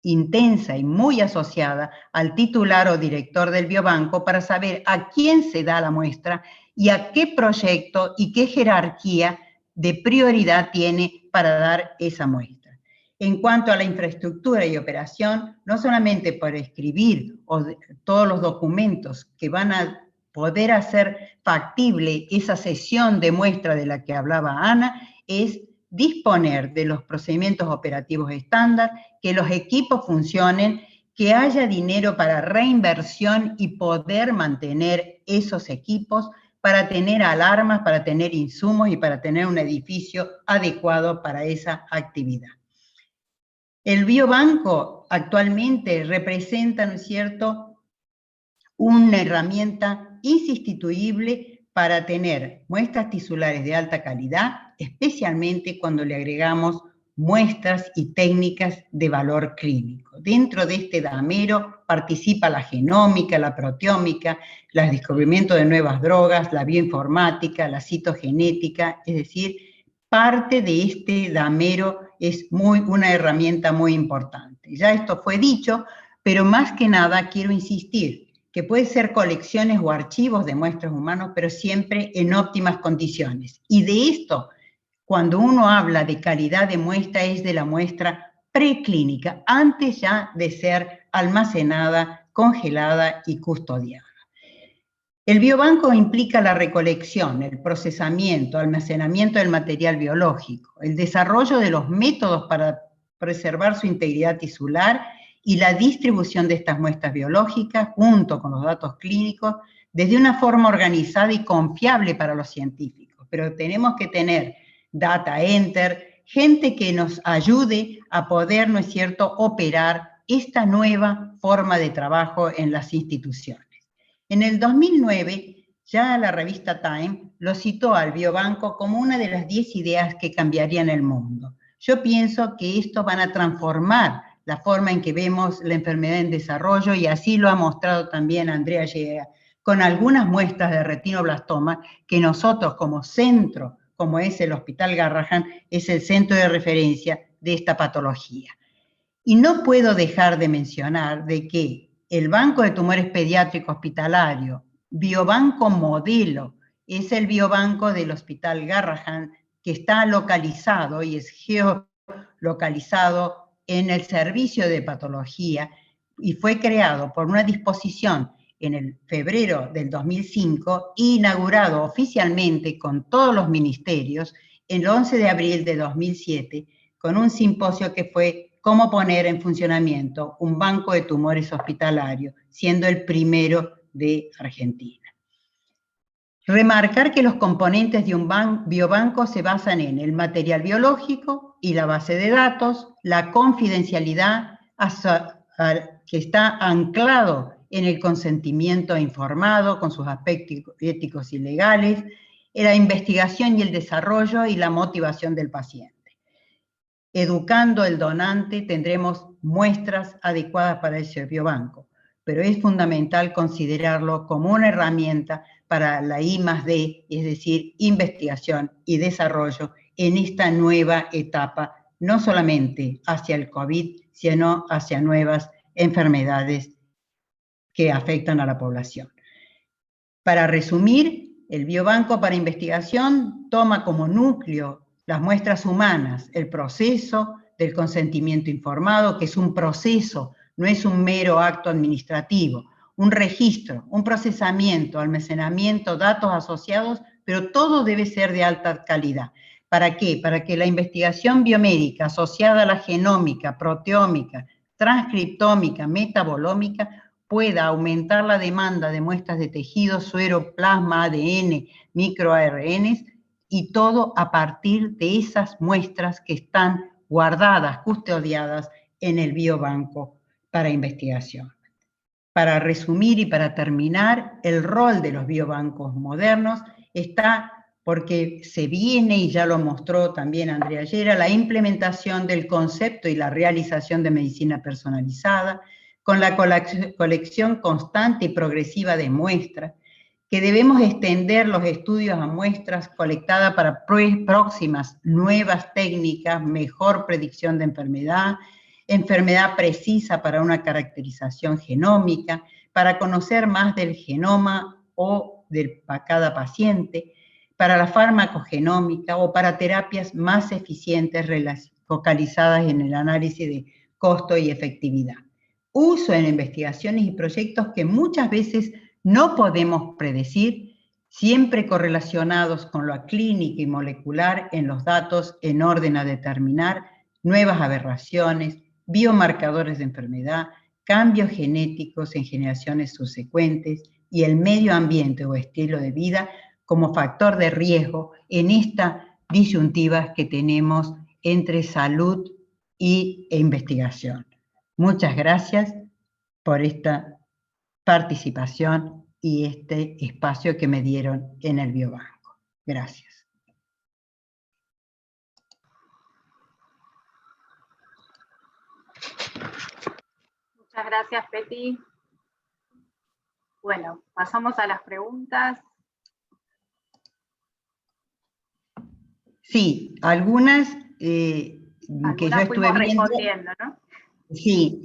intensa y muy asociada al titular o director del biobanco para saber a quién se da la muestra y a qué proyecto y qué jerarquía de prioridad tiene para dar esa muestra. En cuanto a la infraestructura y operación, no solamente por escribir todos los documentos que van a poder hacer factible esa sesión de muestra de la que hablaba Ana, es disponer de los procedimientos operativos estándar, que los equipos funcionen, que haya dinero para reinversión y poder mantener esos equipos, para tener alarmas, para tener insumos y para tener un edificio adecuado para esa actividad. El biobanco actualmente representa, ¿no es cierto?, una herramienta insustituible para tener muestras tisulares de alta calidad, especialmente cuando le agregamos muestras y técnicas de valor clínico. Dentro de este damero participa la genómica, la proteómica, el descubrimiento de nuevas drogas, la bioinformática, la citogenética, es decir, parte de este damero es una herramienta muy importante. Ya esto fue dicho, pero más que nada quiero insistir que puede ser colecciones o archivos de muestras humanas, pero siempre en óptimas condiciones. Y de esto, cuando uno habla de calidad de muestra, es de la muestra preclínica, antes ya de ser almacenada, congelada y custodiada. El biobanco implica la recolección, el procesamiento, almacenamiento del material biológico, el desarrollo de los métodos para preservar su integridad tisular y la distribución de estas muestras biológicas junto con los datos clínicos desde una forma organizada y confiable para los científicos. Pero tenemos que tener data enter, gente que nos ayude a poder, ¿no es cierto?, operar esta nueva forma de trabajo en las instituciones. En el 2009, ya la revista Time lo citó al biobanco como una de las 10 ideas que cambiarían el mundo. Yo pienso que esto van a transformar la forma en que vemos la enfermedad en desarrollo, y así lo ha mostrado también Andrea Llega, con algunas muestras de retinoblastoma que nosotros como centro, como es el Hospital Garrahan, es el centro de referencia de esta patología. Y no puedo dejar de mencionar de que el Banco de Tumores Pediátricos Hospitalario, Biobanco Modelo, es el biobanco del Hospital Garrahan que está localizado y es geolocalizado en el servicio de patología y fue creado por una disposición en el febrero del 2005, inaugurado oficialmente con todos los ministerios el 11 de abril de 2007, con un simposio que fue cómo poner en funcionamiento un banco de tumores hospitalario, siendo el primero de Argentina. Remarcar que los componentes de un biobanco se basan en el material biológico y la base de datos, la confidencialidad que está anclado en el consentimiento informado con sus aspectos éticos y legales, la investigación y el desarrollo y la motivación del paciente. Educando al donante tendremos muestras adecuadas para ese biobanco. pero es fundamental considerarlo como una herramienta para la I+D, es decir, investigación y desarrollo en esta nueva etapa, no solamente hacia el COVID, sino hacia nuevas enfermedades que afectan a la población. Para resumir, el Biobanco para Investigación toma como núcleo las muestras humanas, el proceso del consentimiento informado, que es un proceso, no es un mero acto administrativo, un registro, un procesamiento, almacenamiento, datos asociados, pero todo debe ser de alta calidad. ¿Para qué? Para que la investigación biomédica asociada a la genómica, proteómica, transcriptómica, metabolómica, pueda aumentar la demanda de muestras de tejido, suero, plasma, ADN, microARNs, y todo a partir de esas muestras que están guardadas, custodiadas en el Biobanco para Investigación. Para resumir y para terminar, el rol de los biobancos modernos está porque se viene, y ya lo mostró también Andrea Llera, la implementación del concepto y la realización de medicina personalizada, con la colección constante y progresiva de muestras, que debemos extender los estudios a muestras colectadas para próximas nuevas técnicas, mejor predicción de enfermedad precisa para una caracterización genómica, para conocer más del genoma o de cada paciente, para la farmacogenómica o para terapias más eficientes focalizadas en el análisis de costo y efectividad. Uso en investigaciones y proyectos que muchas veces no podemos predecir, siempre correlacionados con lo clínico y molecular en los datos en orden a determinar nuevas aberraciones, biomarcadores de enfermedad, cambios genéticos en generaciones subsecuentes y el medio ambiente o estilo de vida como factor de riesgo en estas disyuntivas que tenemos entre salud e investigación. Muchas gracias por esta participación y este espacio que me dieron en el Biobanco. Gracias. Muchas gracias, Peti. Bueno, pasamos a las preguntas. Sí, algunas que yo estuve viendo, respondiendo, ¿no? Sí,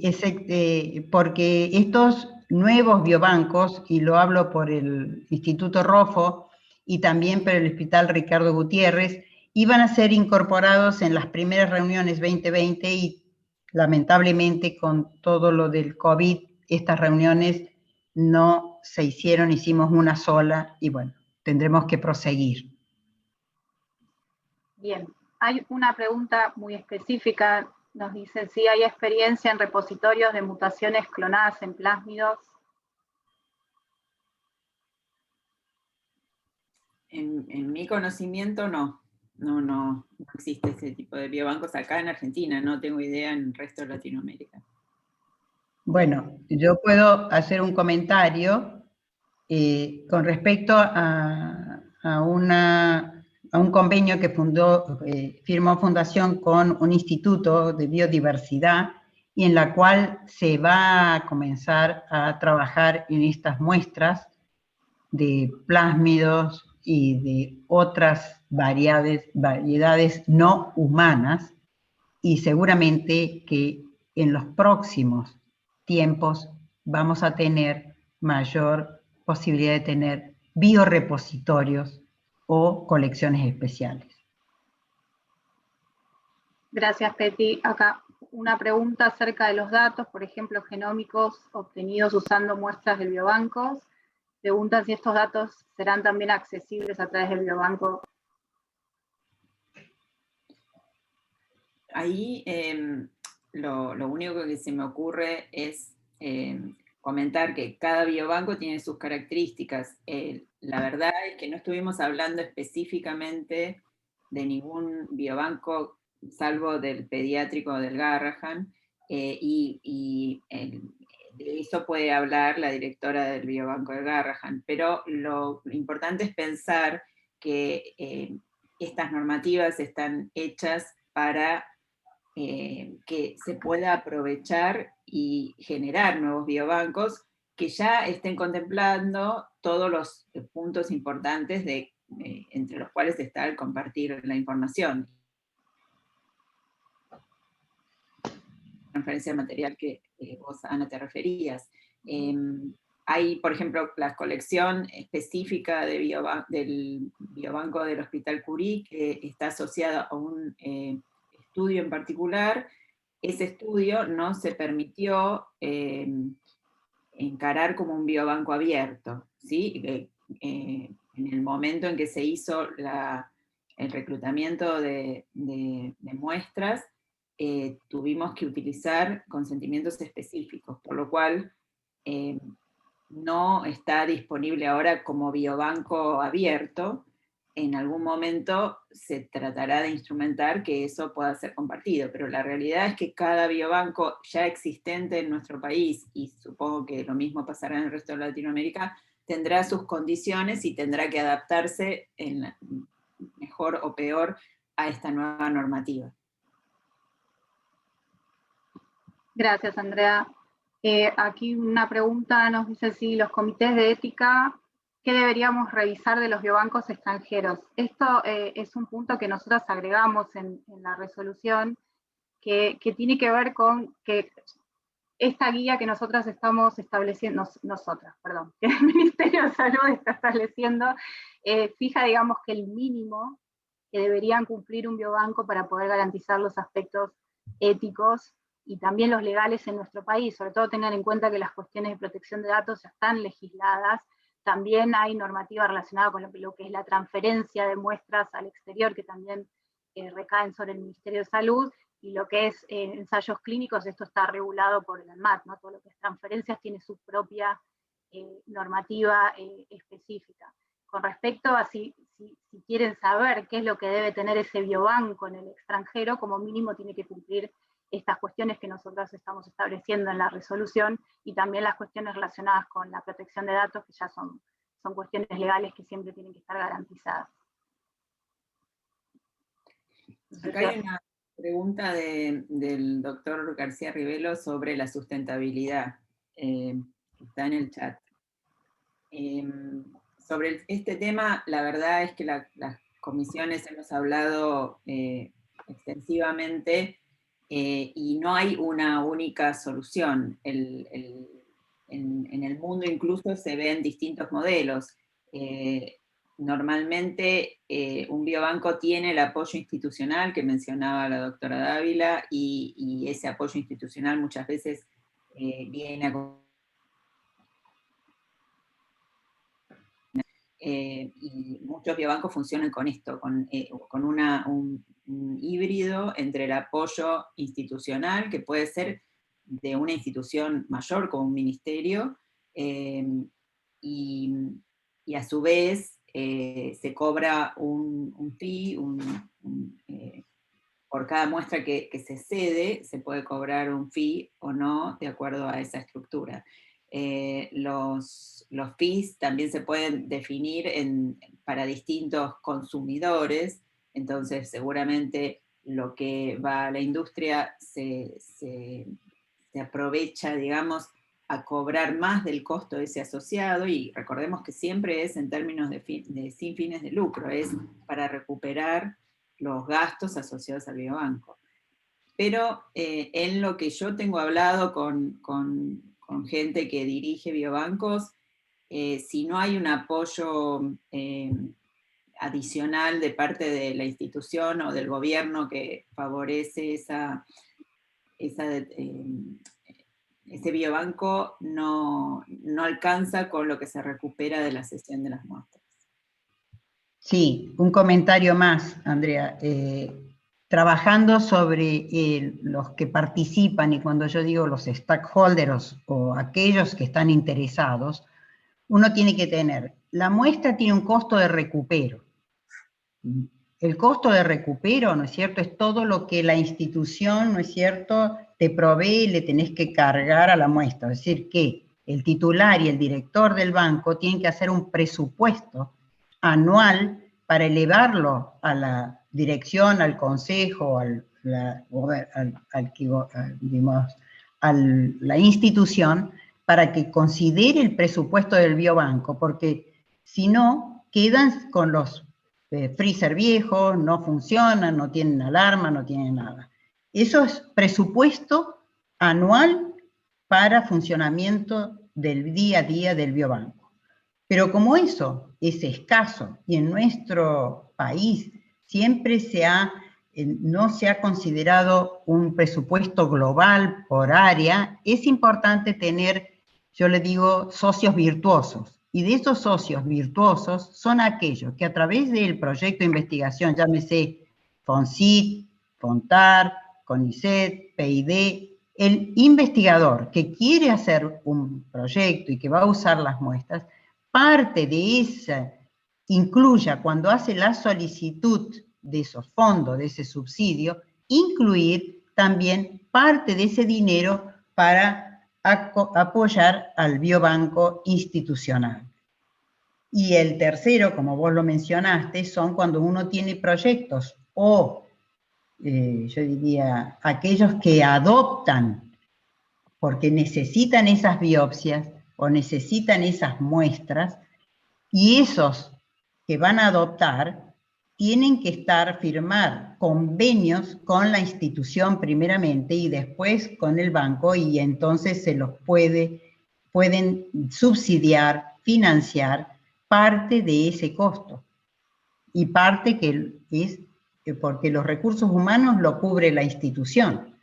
porque estos nuevos biobancos, y lo hablo por el Instituto Rofo y también por el Hospital Ricardo Gutiérrez, iban a ser incorporados en las primeras reuniones 2020 y lamentablemente con todo lo del COVID, estas reuniones no se hicieron, hicimos una sola y bueno, tendremos que proseguir. Bien, hay una pregunta muy específica. Nos dicen si hay experiencia en repositorios de mutaciones clonadas en plásmidos. En mi conocimiento no existe ese tipo de biobancos acá en Argentina, no tengo idea en el resto de Latinoamérica. Bueno, yo puedo hacer un comentario con respecto a un convenio que firmó Fundación con un instituto de biodiversidad y en la cual se va a comenzar a trabajar en estas muestras de plásmidos y de otras variedades no humanas, y seguramente que en los próximos tiempos vamos a tener mayor posibilidad de tener biorepositorios o colecciones especiales. Gracias, Peti. Acá una pregunta acerca de los datos, por ejemplo, genómicos obtenidos usando muestras del biobanco. Preguntan si estos datos serán también accesibles a través del biobanco. Ahí lo único que se me ocurre es comentar que cada biobanco tiene sus características. La verdad es que no estuvimos hablando específicamente de ningún biobanco, salvo del pediátrico del Garrahan, de eso puede hablar la directora del biobanco del Garrahan, pero lo importante es pensar que estas normativas están hechas para que se pueda aprovechar y generar nuevos biobancos que ya estén contemplando todos los puntos importantes entre los cuales está el compartir la información. Transferencia de material que vos, Ana, te referías. Hay, por ejemplo, la colección específica del biobanco del Hospital Curie, que está asociada a un estudio en particular. Ese estudio no se permitió encarar como un biobanco abierto, ¿sí? En el momento en que se hizo el reclutamiento de muestras, tuvimos que utilizar consentimientos específicos, por lo cual no está disponible ahora como biobanco abierto. En algún momento se tratará de instrumentar que eso pueda ser compartido, pero la realidad es que cada biobanco ya existente en nuestro país, y supongo que lo mismo pasará en el resto de Latinoamérica, tendrá sus condiciones y tendrá que adaptarse mejor o peor a esta nueva normativa. Gracias, Andrea. Aquí una pregunta nos dice si los comités de ética, ¿qué deberíamos revisar de los biobancos extranjeros? Esto es un punto que nosotros agregamos en la resolución, que tiene que ver con que esta guía que nosotras estamos estableciendo, que el Ministerio de Salud está estableciendo, fija, digamos, que el mínimo que deberían cumplir un biobanco para poder garantizar los aspectos éticos y también los legales en nuestro país, sobre todo tener en cuenta que las cuestiones de protección de datos ya están legisladas. También hay normativa relacionada con lo que es la transferencia de muestras al exterior, que también recaen sobre el Ministerio de Salud, y lo que es ensayos clínicos, esto está regulado por el ANMAT, ¿no? Todo lo que es transferencias tiene su propia normativa específica. Con respecto a si quieren saber qué es lo que debe tener ese biobanco en el extranjero, como mínimo tiene que cumplir estas cuestiones que nosotros estamos estableciendo en la resolución, y también las cuestiones relacionadas con la protección de datos, que ya son cuestiones legales que siempre tienen que estar garantizadas. Acá hay una pregunta del doctor García Rivelo sobre la sustentabilidad, está en el chat. Sobre este tema, la verdad es que las comisiones hemos hablado extensivamente, y no hay una única solución. En el mundo incluso se ven distintos modelos. Normalmente un biobanco tiene el apoyo institucional que mencionaba la doctora Dávila, y ese apoyo institucional muchas veces viene a... y muchos biobancos funcionan con esto, con un híbrido entre el apoyo institucional, que puede ser de una institución mayor como un ministerio, y a su vez se cobra un fee, por cada muestra que se cede, se puede cobrar un fee o no, de acuerdo a esa estructura. Los fees también se pueden definir para distintos consumidores, entonces seguramente lo que va a la industria se aprovecha, digamos, a cobrar más del costo ese asociado, y recordemos que siempre es en términos de sin fines de lucro, es para recuperar los gastos asociados al biobanco. Pero en lo que yo tengo hablado con gente que dirige biobancos, si no hay un apoyo adicional de parte de la institución o del gobierno que favorece ese biobanco, no alcanza con lo que se recupera de la cesión de las muestras. Sí, un comentario más, Andrea. Trabajando sobre los que participan, y cuando yo digo los stakeholders o aquellos que están interesados, uno tiene que tener, la muestra tiene un costo de recupero. El costo de recupero, ¿no es cierto?, es todo lo que la institución, ¿no es cierto?, te provee y le tenés que cargar a la muestra. Es decir, que el titular y el director del banco tienen que hacer un presupuesto anual para elevarlo a la dirección, al consejo, a la institución, para que considere el presupuesto del biobanco, porque si no, quedan con los freezer viejos, no funcionan, no tienen alarma, no tienen nada. Eso es presupuesto anual para funcionamiento del día a día del biobanco. Pero como eso es escaso y en nuestro país siempre no se ha considerado un presupuesto global por área, es importante tener, yo le digo, socios virtuosos. Y de esos socios virtuosos son aquellos que a través del proyecto de investigación, llámese FONCIT, FONTAR, CONICET, PID, el investigador que quiere hacer un proyecto y que va a usar las muestras, parte de esa, incluya cuando hace la solicitud de esos fondos, de ese subsidio, incluir también parte de ese dinero para apoyar al biobanco institucional. Y el tercero, como vos lo mencionaste, son cuando uno tiene proyectos o, yo diría, aquellos que adoptan porque necesitan esas biopsias o necesitan esas muestras, y esos que van a adoptar tienen que firmar convenios con la institución primeramente y después con el banco, y entonces se los pueden subsidiar, financiar parte de ese costo. Y parte que es porque los recursos humanos lo cubre la institución.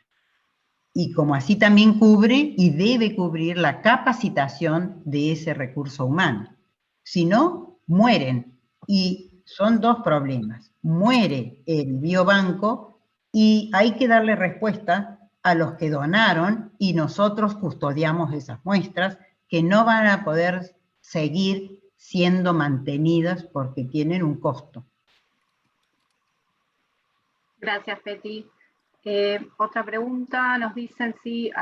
Y como así también cubre y debe cubrir la capacitación de ese recurso humano. Si no, mueren. Y son dos problemas. Muere el biobanco y hay que darle respuesta a los que donaron y nosotros custodiamos esas muestras que no van a poder seguir siendo mantenidas porque tienen un costo. Gracias, Peti. Otra pregunta, nos dicen si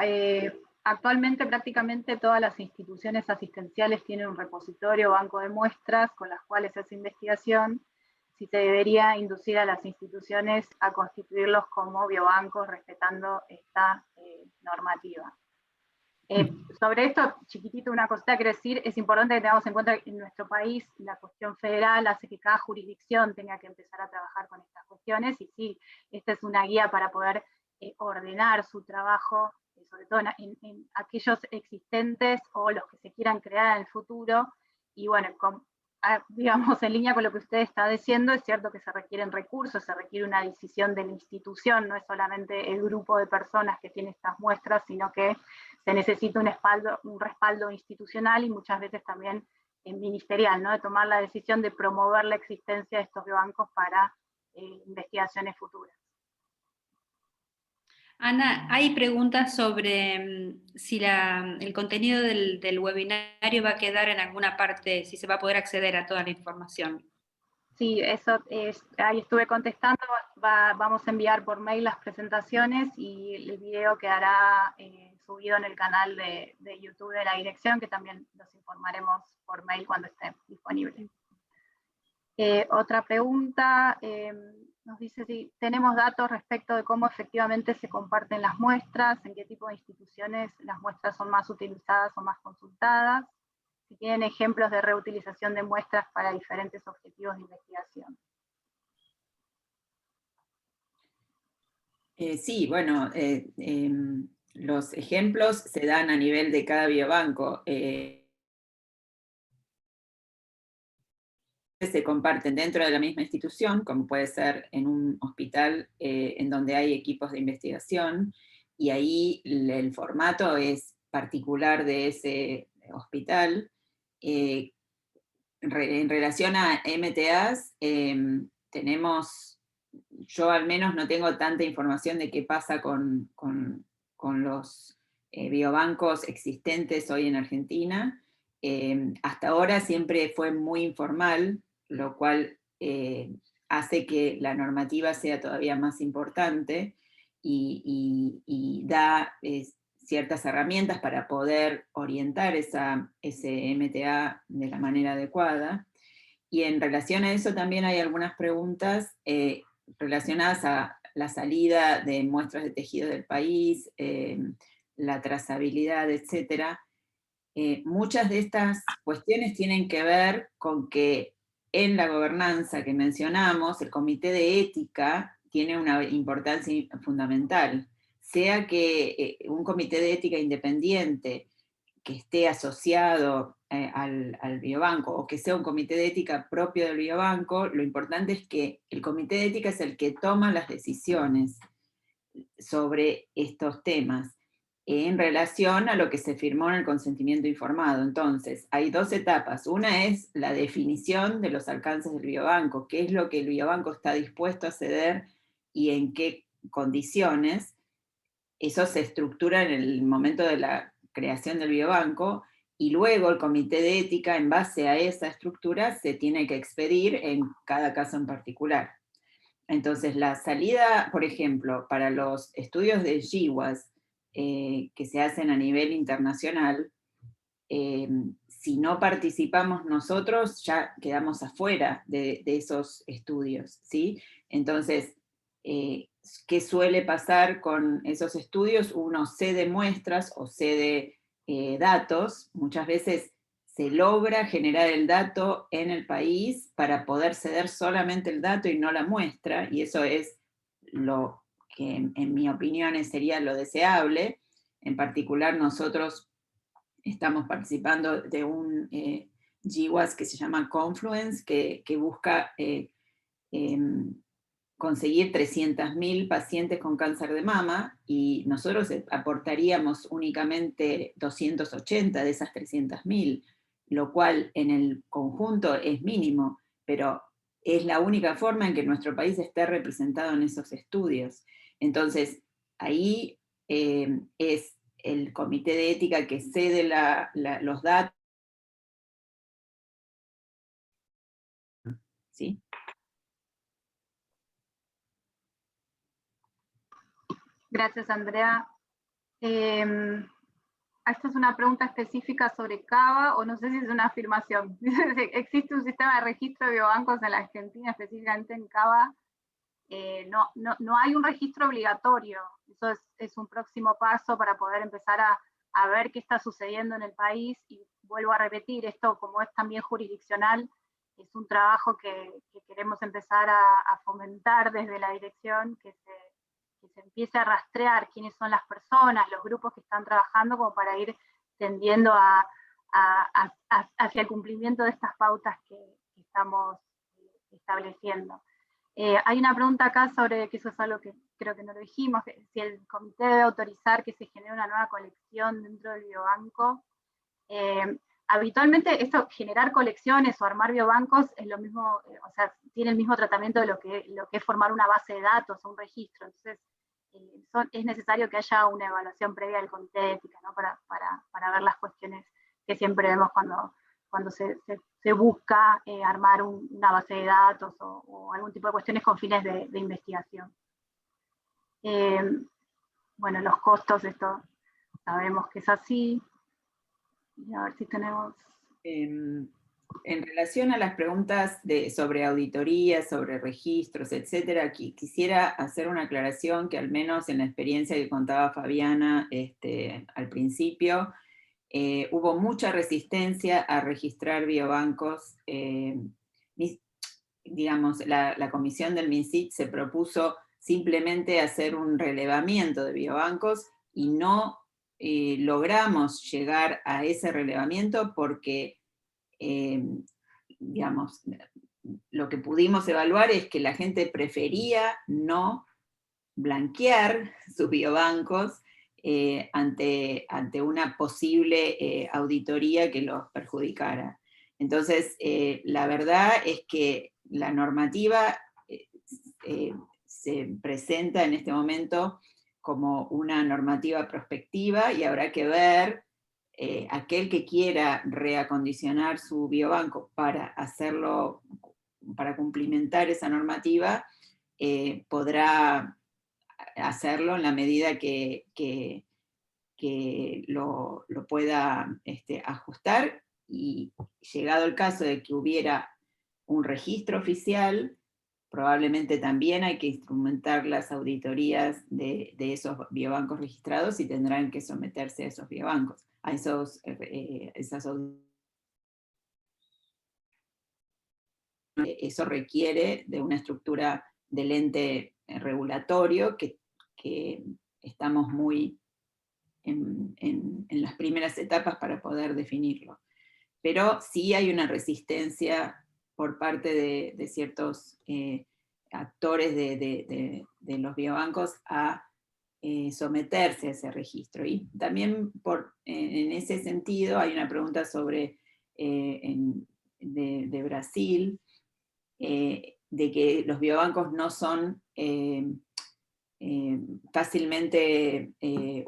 actualmente prácticamente todas las instituciones asistenciales tienen un repositorio o banco de muestras con las cuales se hace investigación, si se debería inducir a las instituciones a constituirlos como biobancos respetando esta normativa. Sobre esto, chiquitito, una cosita quiero decir, es importante que tengamos en cuenta que en nuestro país la cuestión federal hace que cada jurisdicción tenga que empezar a trabajar con estas cuestiones, y sí, esta es una guía para poder ordenar su trabajo, sobre todo en aquellos existentes o los que se quieran crear en el futuro, y bueno, digamos, en línea con lo que usted está diciendo, es cierto que se requieren recursos, se requiere una decisión de la institución, no es solamente el grupo de personas que tiene estas muestras, sino que se necesita un respaldo institucional y muchas veces también ministerial, ¿no? De tomar la decisión de promover la existencia de estos biobancos para investigaciones futuras. Ana, hay preguntas sobre si el contenido del webinario va a quedar en alguna parte, si se va a poder acceder a toda la información. Sí, eso ahí estuve contestando, vamos a enviar por mail las presentaciones y el video quedará subido en el canal de YouTube de la dirección, que también los informaremos por mail cuando esté disponible. Otra pregunta, nos dice si tenemos datos respecto de cómo efectivamente se comparten las muestras, en qué tipo de instituciones las muestras son más utilizadas o más consultadas, si tienen ejemplos de reutilización de muestras para diferentes objetivos de investigación. Sí, bueno, los ejemplos se dan a nivel de cada biobanco. Se comparten dentro de la misma institución, como puede ser en un hospital en donde hay equipos de investigación, y ahí el formato es particular de ese hospital. En relación a MTAs, yo al menos no tengo tanta información de qué pasa con los biobancos existentes hoy en Argentina. Hasta ahora siempre fue muy informal, lo cual hace que la normativa sea todavía más importante y da ciertas herramientas para poder orientar ese MTA de la manera adecuada. Y en relación a eso también hay algunas preguntas relacionadas a la salida de muestras de tejido del país, la trazabilidad, etc. muchas de estas cuestiones tienen que ver con que en la gobernanza que mencionamos, el comité de ética tiene una importancia fundamental, sea que un comité de ética independiente que esté asociado al biobanco, o que sea un comité de ética propio del biobanco, lo importante es que el comité de ética es el que toma las decisiones sobre estos temas, en relación a lo que se firmó en el consentimiento informado. Entonces, hay dos etapas. Una es la definición de los alcances del biobanco, qué es lo que el biobanco está dispuesto a ceder y en qué condiciones. Eso se estructura en el momento de la creación del biobanco, y luego el comité de ética, en base a esa estructura, se tiene que expedir en cada caso en particular. Entonces, la salida, por ejemplo, para los estudios de GWAS, que se hacen a nivel internacional, si no participamos nosotros, ya quedamos afuera de esos estudios, ¿sí? Entonces, ¿qué suele pasar con esos estudios? Uno cede muestras o cede datos, muchas veces se logra generar el dato en el país para poder ceder solamente el dato y no la muestra, y eso es lo que en mi opinión sería lo deseable. En particular nosotros estamos participando de un GWAS que se llama Confluence, que busca conseguir 300.000 pacientes con cáncer de mama, y nosotros aportaríamos únicamente 280 de esas 300.000, lo cual en el conjunto es mínimo, pero es la única forma en que nuestro país esté representado en esos estudios. Entonces, ahí es el comité de ética que cede los datos. ¿Sí? Gracias, Andrea. Esta es una pregunta específica sobre CABA, o no sé si es una afirmación. ¿Existe un sistema de registro de biobancos en la Argentina, específicamente en CABA? No hay un registro obligatorio. Eso es un próximo paso para poder empezar a ver qué está sucediendo en el país, y vuelvo a repetir, esto como es también jurisdiccional, es un trabajo que queremos empezar a fomentar desde la dirección, que se empiece a rastrear quiénes son las personas, los grupos que están trabajando, como para ir tendiendo hacia el cumplimiento de estas pautas que estamos estableciendo. Hay una pregunta acá sobre, que eso es algo que creo que no lo dijimos, que si el comité debe autorizar que se genere una nueva colección dentro del biobanco. Habitualmente esto, generar colecciones o armar biobancos, es lo mismo, o sea, tiene el mismo tratamiento de lo que es formar una base de datos o un registro. Entonces, es necesario que haya una evaluación previa del comité de ética, ¿no? para ver las cuestiones que siempre vemos cuando se busca armar una base de datos o algún tipo de cuestiones con fines de investigación. Bueno, los costos, esto sabemos que es así. Y a ver si tenemos... En relación a las preguntas sobre auditorías, sobre registros, etcétera, quisiera hacer una aclaración que, al menos en la experiencia que contaba Fabiana al principio, hubo mucha resistencia a registrar biobancos. Digamos, la comisión del MinSIT se propuso simplemente hacer un relevamiento de biobancos, y no logramos llegar a ese relevamiento porque digamos, lo que pudimos evaluar es que la gente prefería no blanquear sus biobancos ante una posible auditoría que los perjudicara. Entonces, la verdad es que la normativa se presenta en este momento como una normativa prospectiva, y habrá que ver aquel que quiera reacondicionar su biobanco para hacerlo, para cumplimentar esa normativa, podrá hacerlo en la medida que lo pueda ajustar, y llegado el caso de que hubiera un registro oficial, probablemente también hay que instrumentar las auditorías de esos biobancos registrados, y tendrán que someterse a esos biobancos. a esas eso requiere de una estructura del ente regulatorio que estamos muy en las primeras etapas para poder definirlo. Pero sí hay una resistencia por parte de ciertos actores de los biobancos a someterse a ese registro. Y también en ese sentido hay una pregunta sobre de Brasil, de que los biobancos no son fácilmente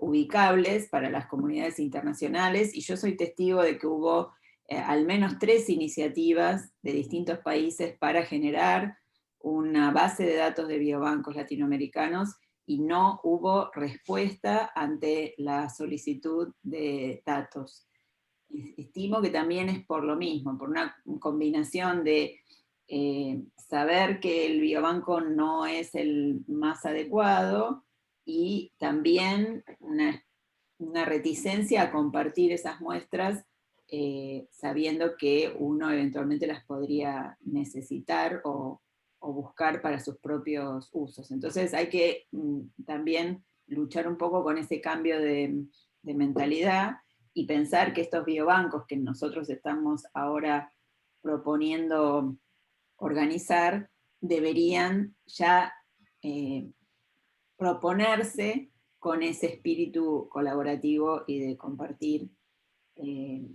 ubicables para las comunidades internacionales, y yo soy testigo de que hubo al menos 3 iniciativas de distintos países para generar una base de datos de biobancos latinoamericanos, y no hubo respuesta ante la solicitud de datos. Estimo que también es por lo mismo, por una combinación de saber que el biobanco no es el más adecuado, y también una reticencia a compartir esas muestras, sabiendo que uno eventualmente las podría necesitar o buscar para sus propios usos. Entonces hay que también luchar un poco con ese cambio de mentalidad, y pensar que estos biobancos que nosotros estamos ahora proponiendo organizar, deberían ya proponerse con ese espíritu colaborativo y de compartir, y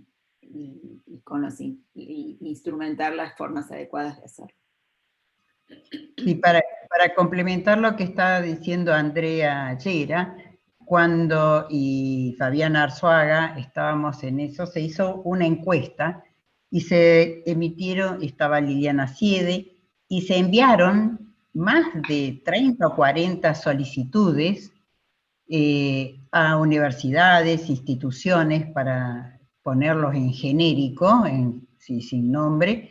instrumentar las formas adecuadas de hacerlo. Y para complementar lo que estaba diciendo Andrea Llera, y Fabiana Arzuaga estábamos en eso, se hizo una encuesta y se emitieron, estaba Liliana Siede, y se enviaron más de 30 o 40 solicitudes a universidades, instituciones, para ponerlos en genérico, sin nombre,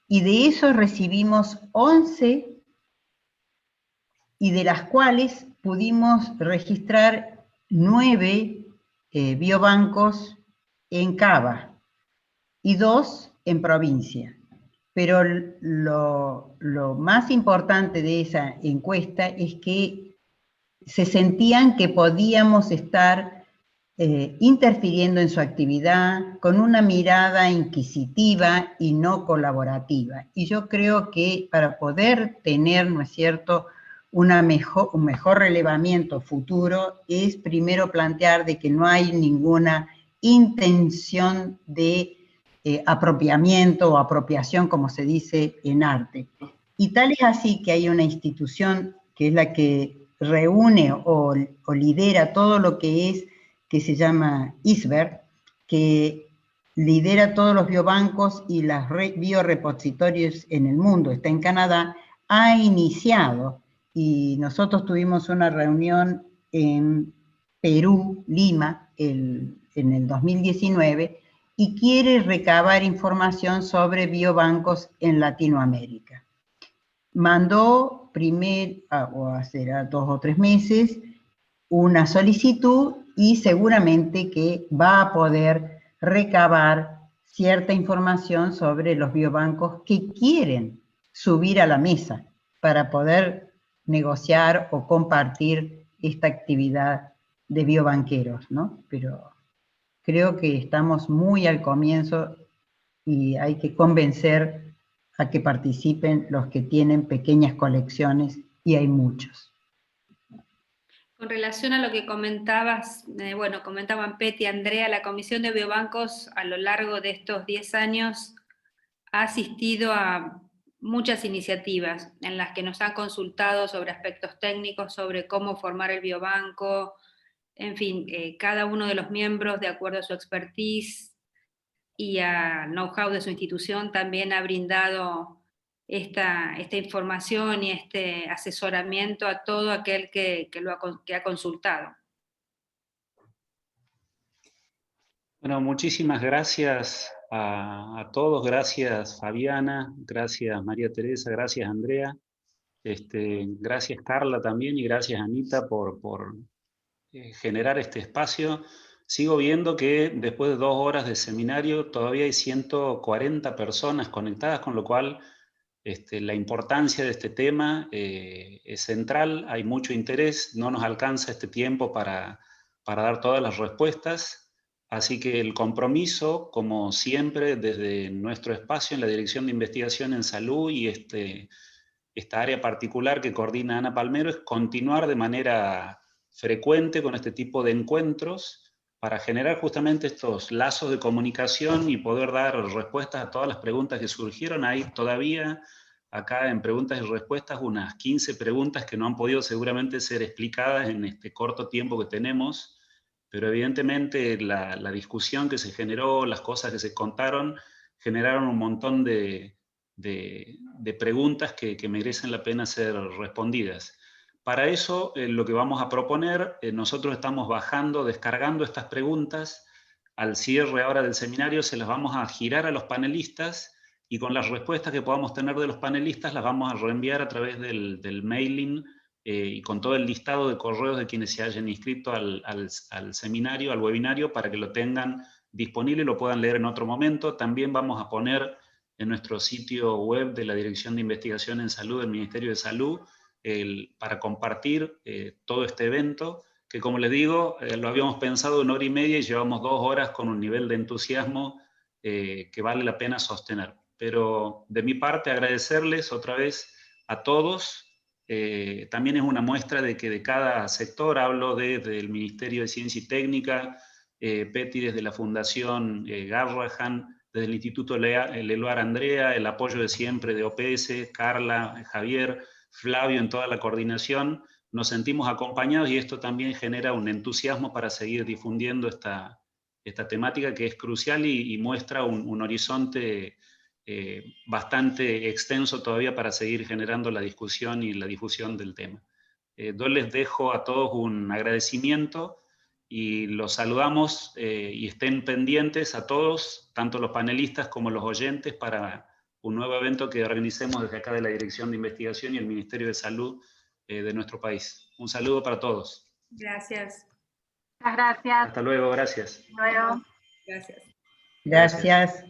y de esos recibimos 11, y de las cuales pudimos registrar 9 biobancos en Cava y 2 en provincia. Pero lo más importante de esa encuesta es que se sentían que podíamos estar interfiriendo en su actividad con una mirada inquisitiva y no colaborativa. Y yo creo que para poder tener, ¿no es cierto?, un mejor relevamiento futuro, es primero plantear de que no hay ninguna intención de apropiamiento o apropiación, como se dice en arte. Y tal es así que hay una institución que es la que reúne o lidera todo lo que se llama ISBER, que lidera todos los biobancos y las biorepositorios en el mundo, está en Canadá, ha iniciado, y nosotros tuvimos una reunión en Perú, Lima, en el 2019, y quiere recabar información sobre biobancos en Latinoamérica. Mandó hace 2 o 3 meses, una solicitud, y seguramente que va a poder recabar cierta información sobre los biobancos que quieren subir a la mesa para poder negociar o compartir esta actividad de biobanqueros, ¿no? Pero creo que estamos muy al comienzo y hay que convencer a que participen los que tienen pequeñas colecciones, y hay muchos. Con relación a lo que comentabas, comentaban Peti y Andrea, la Comisión de Biobancos a lo largo de estos 10 años ha asistido a muchas iniciativas en las que nos han consultado sobre aspectos técnicos, sobre cómo formar el biobanco, en fin, cada uno de los miembros, de acuerdo a su expertise y al know-how de su institución, también ha brindado esta información y este asesoramiento a todo aquel que ha consultado. Bueno, muchísimas gracias a todos, gracias Fabiana, gracias María Teresa, gracias Andrea, gracias Carla también, y gracias Anita por generar este espacio. sigo viendo que después de 2 horas de seminario todavía hay 140 personas conectadas, con lo cual la importancia de este tema es central, hay mucho interés, no nos alcanza este tiempo para dar todas las respuestas, así que el compromiso, como siempre, desde nuestro espacio en la Dirección de Investigación en Salud y esta área particular que coordina Ana Palmero, es continuar de manera frecuente con este tipo de encuentros para generar justamente estos lazos de comunicación y poder dar respuestas a todas las preguntas que surgieron. Hay todavía acá en preguntas y respuestas unas 15 preguntas que no han podido seguramente ser explicadas en este corto tiempo que tenemos, pero evidentemente la discusión que se generó, las cosas que se contaron, generaron un montón de preguntas que merecen la pena ser respondidas. Para eso, lo que vamos a proponer, nosotros estamos descargando estas preguntas. Al cierre ahora del seminario se las vamos a girar a los panelistas y con las respuestas que podamos tener de los panelistas las vamos a reenviar a través del mailing y con todo el listado de correos de quienes se hayan inscrito al seminario, al webinario, para que lo tengan disponible y lo puedan leer en otro momento. También vamos a poner en nuestro sitio web de la Dirección de Investigación en Salud del Ministerio de Salud para compartir todo este evento, que como les digo, lo habíamos pensado en 1 hora y media y llevamos 2 horas con un nivel de entusiasmo que vale la pena sostener. Pero de mi parte agradecerles otra vez a todos. También es una muestra de que de cada sector, hablo desde el Ministerio de Ciencia y Técnica, Petty desde la Fundación Garrahan, desde el Instituto Leluar Andrea, el apoyo de siempre de OPS, Carla, Javier, Flavio en toda la coordinación, nos sentimos acompañados y esto también genera un entusiasmo para seguir difundiendo esta temática que es crucial y muestra un horizonte bastante extenso todavía para seguir generando la discusión y la difusión del tema. Yo les dejo a todos un agradecimiento y los saludamos y estén pendientes a todos, tanto los panelistas como los oyentes, para un nuevo evento que organicemos desde acá de la Dirección de Investigación y el Ministerio de Salud de nuestro país. Un saludo para todos. Gracias. Muchas gracias. Hasta luego, gracias. Hasta luego. Gracias. Gracias.